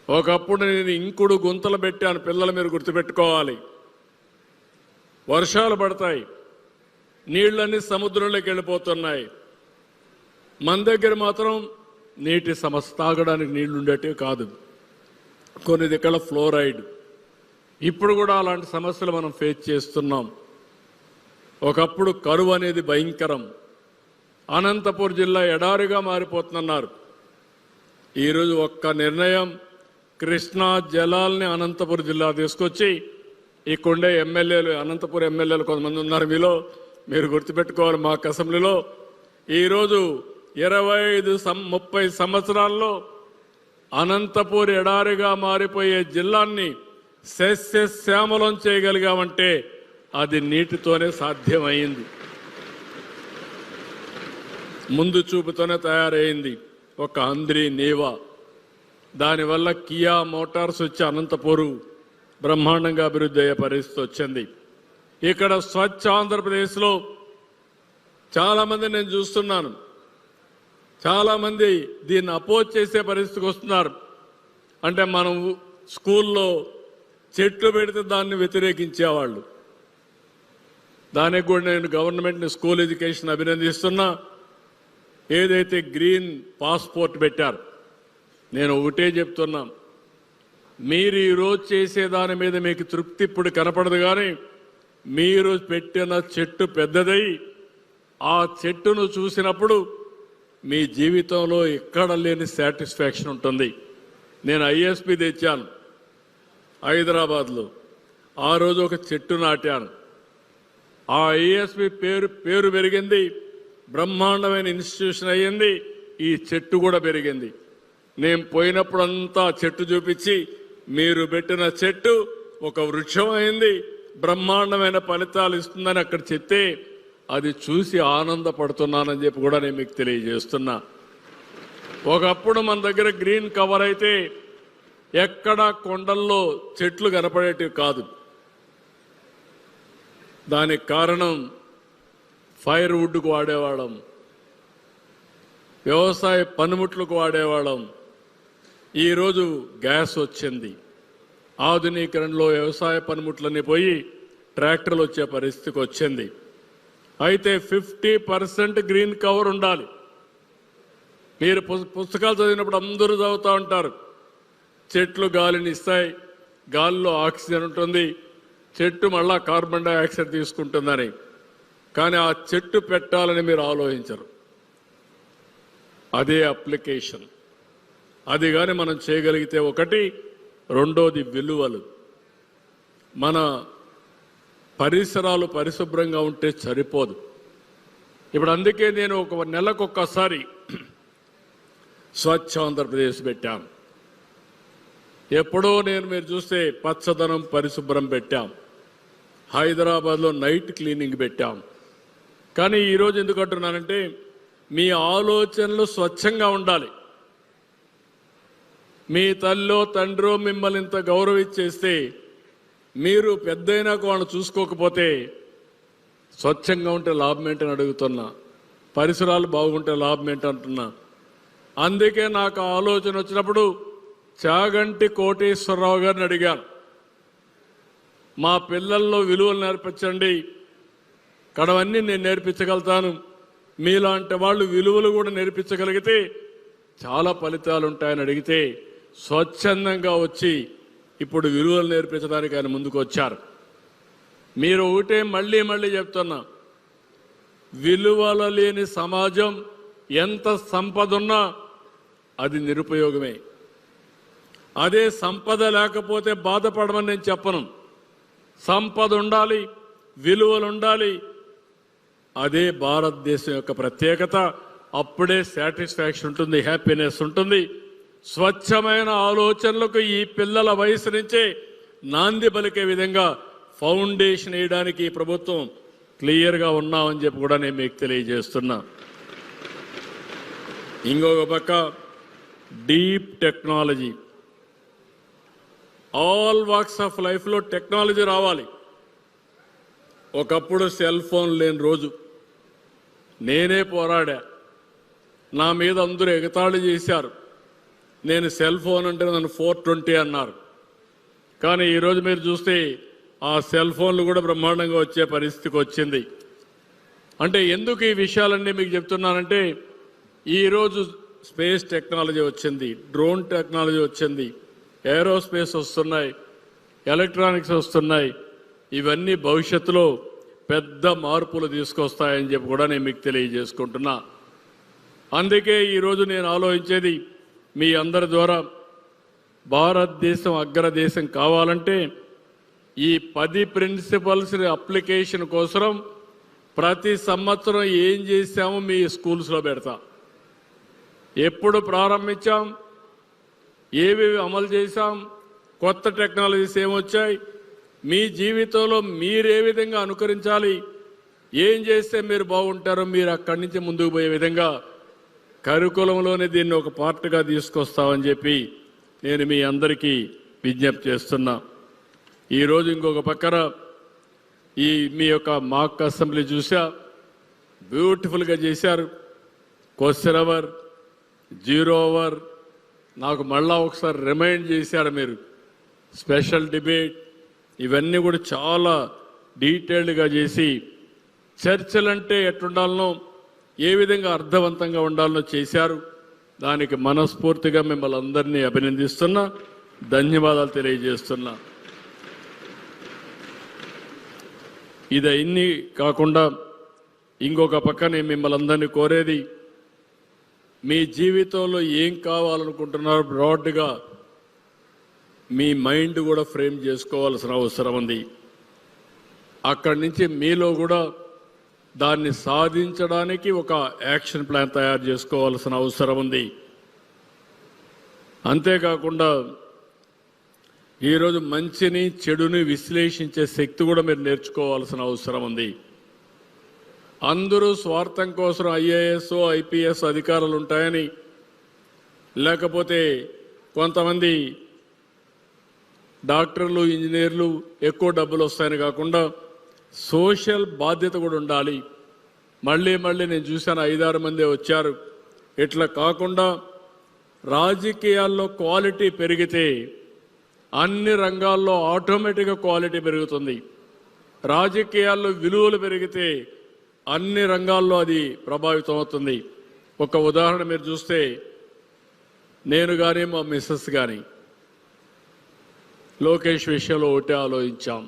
ఒకప్పుడు నేను ఇంకుడు గుంతలు పెట్టాను. పిల్లలు మీరు గుర్తుపెట్టుకోవాలి. వర్షాలు పడతాయి, నీళ్ళన్నీ సముద్రంలోకి వెళ్ళిపోతున్నాయి. మన దగ్గర మాత్రం నీటి సమస్య, తాగడానికి నీళ్లు ఉండేటివి కాదు. కొన్ని దగ్గర ఫ్లోరైడ్. ఇప్పుడు కూడా అలాంటి సమస్యలు మనం ఫేస్ చేస్తున్నాం. ఒకప్పుడు కరువు అనేది భయంకరం. అనంతపురం జిల్లా ఎడారిగా మారిపోతున్నారు. ఈరోజు ఒక్క నిర్ణయం, కృష్ణా జలాల్ని అనంతపురం జిల్లా తీసుకొచ్చి ఇక్కడే ఎమ్మెల్యేలు, అనంతపురం ఎమ్మెల్యేలు కొంతమంది ఉన్నారు మీలో, మీరు గుర్తుపెట్టుకోవాలి. మా అసెంబ్లీలో ఈరోజు 25-30 సంవత్సరాల్లో అనంతపురం ఎడారిగా మారిపోయే జిల్లాన్ని సస్యశ్యామలం చేయగలిగామంటే అది నీటితోనే సాధ్యమైంది. ముందు చూపుతోనే తయారైంది ఒక అంద్రి నీవా. దానివల్ల కియా మోటార్స్ వచ్చి అనంతపురం బ్రహ్మాండంగా అభివృద్ధి అయ్యే పరిస్థితి వచ్చింది. ఇక్కడ స్వచ్ఛ ఆంధ్రప్రదేశ్లో చాలామంది నేను చూస్తున్నాను, చాలామంది దీన్ని అపోజ్ చేసే పరిస్థితికి వస్తున్నారు. అంటే మనం స్కూల్లో చెట్లు పెడితే దాన్ని వ్యతిరేకించేవాళ్ళు. దానికి కూడా నేను గవర్నమెంట్ని, స్కూల్ ఎడ్యుకేషన్ అభినందిస్తున్నా. ఏదైతే గ్రీన్ పాస్పోర్ట్ పెట్టారు, నేను ఒకటే చెప్తున్నా, మీరు ఈరోజు చేసే దాని మీద మీకు తృప్తి ఇప్పుడు కనపడదు. కానీ మీరు పెట్టిన చెట్టు పెద్దదై ఆ చెట్టును చూసినప్పుడు మీ జీవితంలో ఎక్కడ లేని సాటిస్ఫాక్షన్ ఉంటుంది. నేను ఐఎస్పి తెచ్చాను హైదరాబాద్లో. ఆ రోజు ఒక చెట్టు నాటాను. ఆ ఐఎస్పి పేరు పెరిగింది, బ్రహ్మాండమైన ఇన్స్టిట్యూషన్ అయ్యింది. ఈ చెట్టు కూడా పెరిగింది. నేను పోయినప్పుడంతా చెట్టు చూపించి, మీరు పెట్టిన చెట్టు ఒక వృక్షం అయింది, బ్రహ్మాండమైన ఫలితాలు ఇస్తుందని అక్కడ చెప్తే అది చూసి ఆనందపడుతున్నానని చెప్పి కూడా నేను మీకు తెలియజేస్తున్నా. ఒకప్పుడు మన దగ్గర గ్రీన్ కవర్ అయితే ఎక్కడా కొండల్లో చెట్లు కనపడేటివి కాదు. దానికి కారణం ఫైర్ వుడ్కు వాడేవాళ్ళం, వ్యవసాయ పనిముట్లకు వాడేవాళ్ళం. ఈరోజు గ్యాస్ వచ్చింది. ఆధునీకరణలో వ్యవసాయ పనిముట్లన్నీ పోయి ట్రాక్టర్లు వచ్చే పరిస్థితికి వచ్చింది. అయితే 50% గ్రీన్ కవర్ ఉండాలి. మీరు పుస్తకాలు చదివినప్పుడు అందరూ చదువుతూ ఉంటారు, చెట్లు గాలిని ఇస్తాయి, గాలిలో ఆక్సిజన్ ఉంటుంది, చెట్టు మళ్ళా కార్బన్ డైఆక్సైడ్ తీసుకుంటుందని. కానీ ఆ చెట్టు పెట్టాలని మీరు ఆలోచించరు. అదే అప్లికేషన్. అది కానీ మనం చేయగలిగితే ఒకటి. రెండోది విలువలు. మన పరిసరాలు పరిశుభ్రంగా ఉంటే సరిపోదు. ఇప్పుడు అందుకే నేను ఒక నెలకొక్కసారి స్వచ్ఛ ఆంధ్రప్రదేశ్ పెట్టాను. ఎప్పుడో మీరు చూస్తే పచ్చదనం పరిశుభ్రం పెట్టాం. హైదరాబాద్లో నైట్ క్లీనింగ్ పెట్టాం. కానీ ఈరోజు ఎందుకు అంటున్నానంటే మీ ఆలోచనలు స్వచ్ఛంగా ఉండాలి. మీ తల్లో తండ్రో మిమ్మల్ని ఇంత గౌరవించేస్తే మీరు పెద్దయినాక వాళ్ళని చూసుకోకపోతే స్వచ్ఛంగా ఉంటే లాభం ఏంటని అడుగుతున్నా. పరిసరాలు బాగుంటే లాభం ఏంటంటున్నా. అందుకే నాకు ఆలోచన వచ్చినప్పుడు చాగంటి కోటేశ్వరరావు గారిని అడిగాను, మా పిల్లల్లో విలువలు నేర్పించండి, కడవన్నీ నేను నేర్పించగలుగుతాను, మీలాంటి వాళ్ళు విలువలు కూడా నేర్పించగలిగితే చాలా ఫలితాలు ఉంటాయని అడిగితే స్వచ్ఛందంగా వచ్చి ఇప్పుడు విలువలు నేర్పించడానికి ఆయన ముందుకు వచ్చారు. మీరు ఒకటే మళ్ళీ చెప్తున్నా, విలువలు లేని సమాజం ఎంత సంపద ఉన్నా అది నిరుపయోగమే. అదే సంపద లేకపోతే బాధపడమని నేను చెప్పను. సంపద ఉండాలి, విలువలు ఉండాలి. అదే భారతదేశం యొక్క ప్రత్యేకత. అప్పుడే సాటిస్ఫాక్షన్ ఉంటుంది, హ్యాపీనెస్ ఉంటుంది. స్వచ్ఛమైన ఆలోచనలకు ఈ పిల్లల వయసు నుంచే నాంది పలికే విధంగా ఫౌండేషన్ వేయడానికి ఈ ప్రభుత్వం క్లియర్గా ఉన్నామని చెప్పి కూడా నేను మీకు తెలియజేస్తున్నా. ఇంకొక పక్క deep technology, all walks of లైఫ్లో టెక్నాలజీ రావాలి. ఒకప్పుడు సెల్ ఫోన్ లేని రోజు నేనే పోరాడా, నా మీద అందరూ ఎగతాళి చేశారు. నేను సెల్ ఫోన్ అంటే నన్ను 420 అన్నారు. కానీ ఈరోజు మీరు చూస్తే ఆ సెల్ ఫోన్లు కూడా బ్రహ్మాండంగా వచ్చే పరిస్థితికి వచ్చింది. అంటే ఎందుకు ఈ విషయాలన్నీ మీకు చెప్తున్నానంటే, ఈరోజు స్పేస్ టెక్నాలజీ వచ్చింది, డ్రోన్ టెక్నాలజీ వచ్చింది, ఏరోస్పేస్ వస్తున్నాయి, ఎలక్ట్రానిక్స్ వస్తున్నాయి. ఇవన్నీ భవిష్యత్తులో పెద్ద మార్పులు తీసుకొస్తాయని చెప్పి కూడా నేను మీకు తెలియజేసుకుంటున్నా. అందుకే ఈరోజు నేను ఆలోచించేది, మీ అందరి ద్వారా భారతదేశం అగ్రదేశం కావాలంటే ఈ 10 ప్రిన్సిపల్స్ అప్లికేషన్ కోసం ప్రతి సంవత్సరం ఏం చేశామో మీ స్కూల్స్లో పెడతా. ఎప్పుడు ప్రారంభించాం, ఏవేవి అమలు చేశాం, కొత్త టెక్నాలజీస్ ఏమొచ్చాయి, మీ జీవితంలో మీరే విధంగా అనుకరించాలి, ఏం చేస్తే మీరు బాగుంటారో మీరు అక్కడి నుంచి ముందుకు పోయే విధంగా కరికులంలోనే దీన్ని ఒక పార్ట్గా తీసుకొస్తామని చెప్పి నేను మీ అందరికీ విజ్ఞప్తి చేస్తున్నా. ఈరోజు ఇంకొక పక్కన ఈ మీ యొక్క మాక్ అసెంబ్లీ చూసా, బ్యూటిఫుల్గా చేశారు. క్వశ్చన్ అవర్, జీరో అవర్, నాకు మళ్ళా ఒకసారి రిమైండ్ చేశారు మీరు. స్పెషల్ డిబేట్, ఇవన్నీ కూడా చాలా డీటెయిల్డ్గా చేసి చర్చలంటే ఎట్లుండాలనో, ఏ విధంగా అర్థవంతంగా ఉండాలనో చేశారు. దానికి మనస్ఫూర్తిగా మిమ్మల్ని అందరినీ అభినందిస్తున్నా, ధన్యవాదాలు తెలియజేస్తున్నా. ఇది ఇన్ని కాకుండా ఇంకొక పక్క నేను మిమ్మల్ని అందరినీ కోరేది, మీ జీవితంలో ఏం కావాలనుకుంటున్నారో బ్రాడ్గా మీ మైండ్ కూడా ఫ్రేమ్ చేసుకోవాల్సిన అవసరం ఉంది. అక్కడి నుంచి మీలో కూడా దాన్ని సాధించడానికి ఒక యాక్షన్ ప్లాన్ తయారు చేసుకోవాల్సిన అవసరం ఉంది. అంతేకాకుండా ఈరోజు మంచిని చెడుని విశ్లేషించే శక్తి కూడా మీరు నేర్చుకోవాల్సిన అవసరం ఉంది. అందరూ స్వార్థం కోసం ఐఏఎస్ ఐపీఎస్ అధికారులు ఉంటాయని, లేకపోతే కొంతమంది డాక్టర్లు ఇంజనీర్లు ఎక్కువ డబ్బులు వస్తాయని కాకుండా సోషల్ బాధ్యత కూడా ఉండాలి. మళ్ళీ నేను చూశాను 5-6 మంది వచ్చారు. ఇట్లా కాకుండా రాజకీయాల్లో క్వాలిటీ పెరిగితే అన్ని రంగాల్లో ఆటోమేటిక్గా క్వాలిటీ పెరుగుతుంది. రాజకీయాల్లో విలువలు పెరిగితే అన్ని రంగాల్లో అది ప్రభావితం అవుతుంది. ఒక ఉదాహరణ మీరు చూస్తే, నేను కానీ మా మిస్సెస్ కానీ లోకేష్ విషయంలో ఒకటే ఆలోచించాం,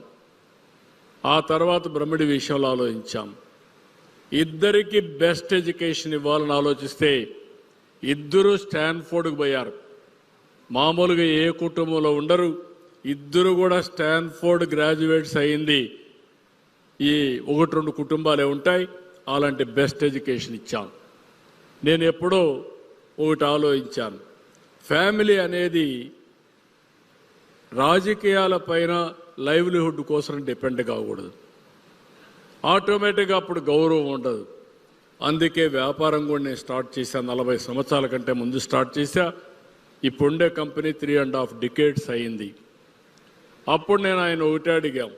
ఆ తర్వాత బ్రహ్మడి విషయంలో ఆలోచించాం. ఇద్దరికి బెస్ట్ ఎడ్యుకేషన్ ఇవ్వాలని ఆలోచిస్తే ఇద్దరు స్టాన్ఫోర్డ్కి పోయారు. మామూలుగా ఏ కుటుంబంలో ఉండరు, ఇద్దరు కూడా స్టాన్ఫోర్డ్ గ్రాడ్యుయేట్స్ అయింది ఈ 1-2 కుటుంబాలే ఉంటాయి. అలాంటి బెస్ట్ ఎడ్యుకేషన్ ఇచ్చాం. నేను ఎప్పుడో ఒకటి ఆలోచించాను, ఫ్యామిలీ అనేది రాజకీయాల పైన లైవ్లీహుడ్ కోసం డిపెండ్ కాకూడదు. ఆటోమేటిక్గా అప్పుడు గౌరవం ఉండదు. అందుకే వ్యాపారం కూడా నేను స్టార్ట్ చేశాను. 40 సంవత్సరాల కంటే ముందు స్టార్ట్ చేశా. ఇప్పుడుండే కంపెనీ 3.5 decades అయింది. అప్పుడు నేను ఆయన ఒకటే అడిగాం,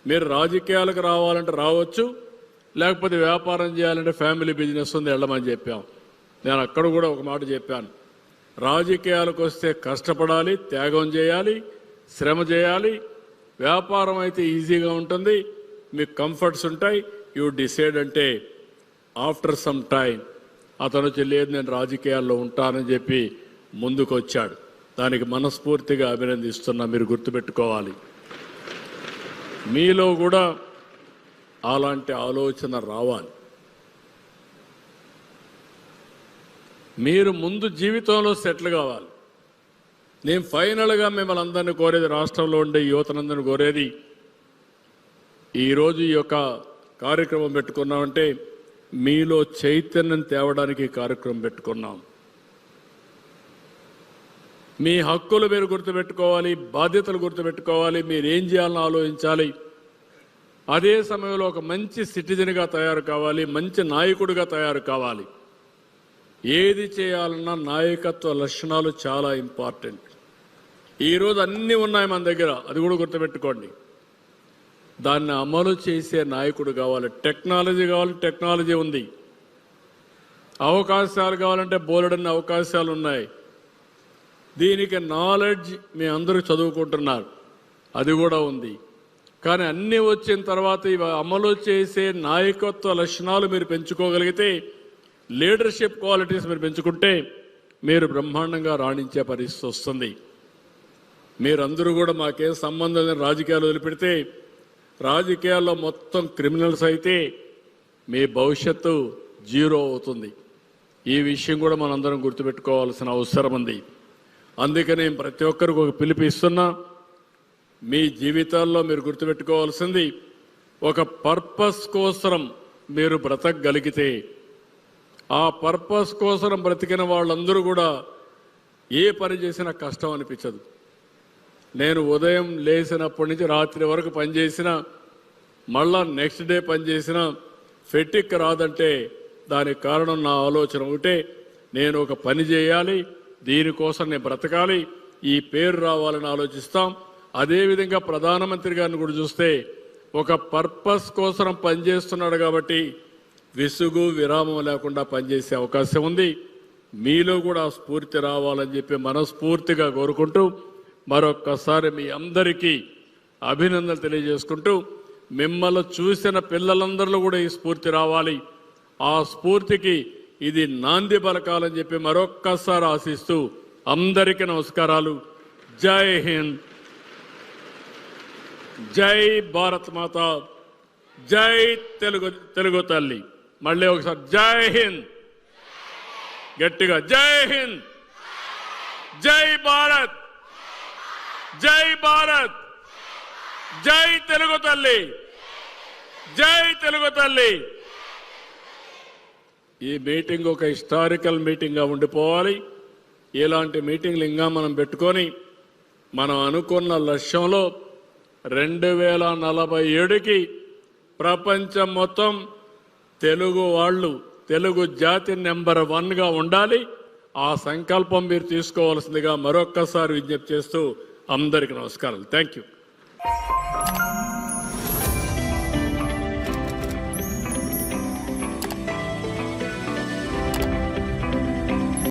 మీరు రాజకీయాలకు రావాలంటే రావచ్చు, లేకపోతే వ్యాపారం చేయాలంటే ఫ్యామిలీ బిజినెస్ ఉంది వెళ్ళమని చెప్పాం. నేను అక్కడ కూడా ఒక మాట చెప్పాను, రాజకీయాలకు వస్తే కష్టపడాలి, త్యాగం చేయాలి, శ్రమ చేయాలి. వ్యాపారం అయితే ఈజీగా ఉంటుంది, మీకు కంఫర్ట్స్ ఉంటాయి, యూ డిసైడ్ అంటే ఆఫ్టర్ సమ్ టైం అతను వచ్చి లేదు నేను రాజకీయాల్లో ఉంటానని చెప్పి ముందుకు వచ్చాడు. దానికి మనస్ఫూర్తిగా అభినందిస్తున్నా. మీరు గుర్తుపెట్టుకోవాలి, మీలో కూడా అలాంటి ఆలోచన రావాలి. మీరు ముందు జీవితంలో సెటిల్ కావాలి. నేను ఫైనల్గా మిమ్మల్ని అందరినీ కోరేది, రాష్ట్రంలో ఉండే యువతనందరినీ కోరేది, ఈరోజు ఈ యొక్క కార్యక్రమం పెట్టుకున్నామంటే మీలో చైతన్యం తేవడానికి కార్యక్రమం పెట్టుకున్నాం. మీ హక్కులు మీరు గుర్తుపెట్టుకోవాలి, బాధ్యతలు గుర్తుపెట్టుకోవాలి, మీరు ఏం చేయాలని ఆలోచించాలి. అదే సమయంలో ఒక మంచి సిటిజన్గా తయారు కావాలి, మంచి నాయకుడిగా తయారు కావాలి. ఏది చేయాలన్నా నాయకత్వ లక్షణాలు చాలా ఇంపార్టెంట్. ఈరోజు అన్నీ ఉన్నాయి మన దగ్గర, అది కూడా గుర్తుపెట్టుకోండి. దాన్ని అమలు చేసే నాయకుడు కావాలి. టెక్నాలజీ కావాలి, టెక్నాలజీ ఉంది. అవకాశాలు కావాలంటే బోలెడన్ని అవకాశాలు ఉన్నాయి. దీనికి నాలెడ్జ్ మీ అందరూ చదువుకుంటున్నారు, అది కూడా ఉంది. కానీ అన్నీ వచ్చిన తర్వాత ఇవి అమలు చేసే నాయకత్వ లక్షణాలు మీరు పెంచుకోగలిగితే, లీడర్షిప్ క్వాలిటీస్ మీరు పెంచుకుంటే మీరు బ్రహ్మాండంగా రాణించే పరిస్థితి వస్తుంది. మీరందరూ కూడా మాకేం సంబంధం లేని రాజకీయాలు వదిలిపెడితే, రాజకీయాల్లో మొత్తం క్రిమినల్స్ అయితే మీ భవిష్యత్తు జీరో అవుతుంది. ఈ విషయం కూడా మనందరం గుర్తుపెట్టుకోవాల్సిన అవసరం ఉంది. అందుకనే ప్రతి ఒక్కరికి ఒక పిలుపు ఇస్తున్నా. మీ జీవితాల్లో మీరు గుర్తుపెట్టుకోవాల్సింది, ఒక పర్పస్ కోసం మీరు బ్రతకగలిగితే, ఆ పర్పస్ కోసం బ్రతికిన వాళ్ళందరూ కూడా ఏ పని చేసినా కష్టం అనిపించదు. నేను ఉదయం లేచినప్పటి నుంచి రాత్రి వరకు పనిచేసిన, మళ్ళా నెక్స్ట్ డే పనిచేసిన ఫెటిక్ రాదంటే దానికి కారణం నా ఆలోచన ఒకటే, నేను ఒక పని చేయాలి, దీనికోసం నేను బ్రతకాలి, ఈ పేరు రావాలని ఆలోచిస్తాం. అదేవిధంగా ప్రధానమంత్రి గారిని కూడా చూస్తే ఒక పర్పస్ కోసం పనిచేస్తున్నాడు కాబట్టి విసుగు విరామం లేకుండా పనిచేసే అవకాశం ఉంది. మీలో కూడా స్ఫూర్తి రావాలని చెప్పి మనస్ఫూర్తిగా కోరుకుంటూ మరొక్కసారి మీ అందరికీ అభినందనలు తెలియజేసుకుంటూ, మిమ్మల్ని చూసిన పిల్లలందరిలో కూడా ఈ స్ఫూర్తి రావాలి. ఆ స్ఫూర్తికి ఇది నాంది పలకాలని చెప్పి మరొక్కసారి ఆశిస్తూ అందరికీ నమస్కారాలు. జై హింద్, జై భారత్ మాత, జై తెలుగు తల్లి. మళ్ళీ ఒకసారి జై హింద్, గట్టిగా జై హింద్, జై భారత్, జై భారత్, జై తెలుగు తల్లి, జై తెలుగు తల్లి. ఈ మీటింగ్ ఒక హిస్టారికల్ మీటింగ్గా ఉండిపోవాలి. ఇలాంటి మీటింగ్లు ఇంకా మనం పెట్టుకొని మనం అనుకున్న లక్ష్యంలో 2047కి ప్రపంచం మొత్తం తెలుగు వాళ్ళు, తెలుగు జాతి నెంబర్ 1గా ఉండాలి. ఆ సంకల్పం మీరు తీసుకోవాల్సిందిగా మరొక్కసారి విజ్ఞప్తి చేస్తూ అందరికీ నమస్కారాలు. Thank you.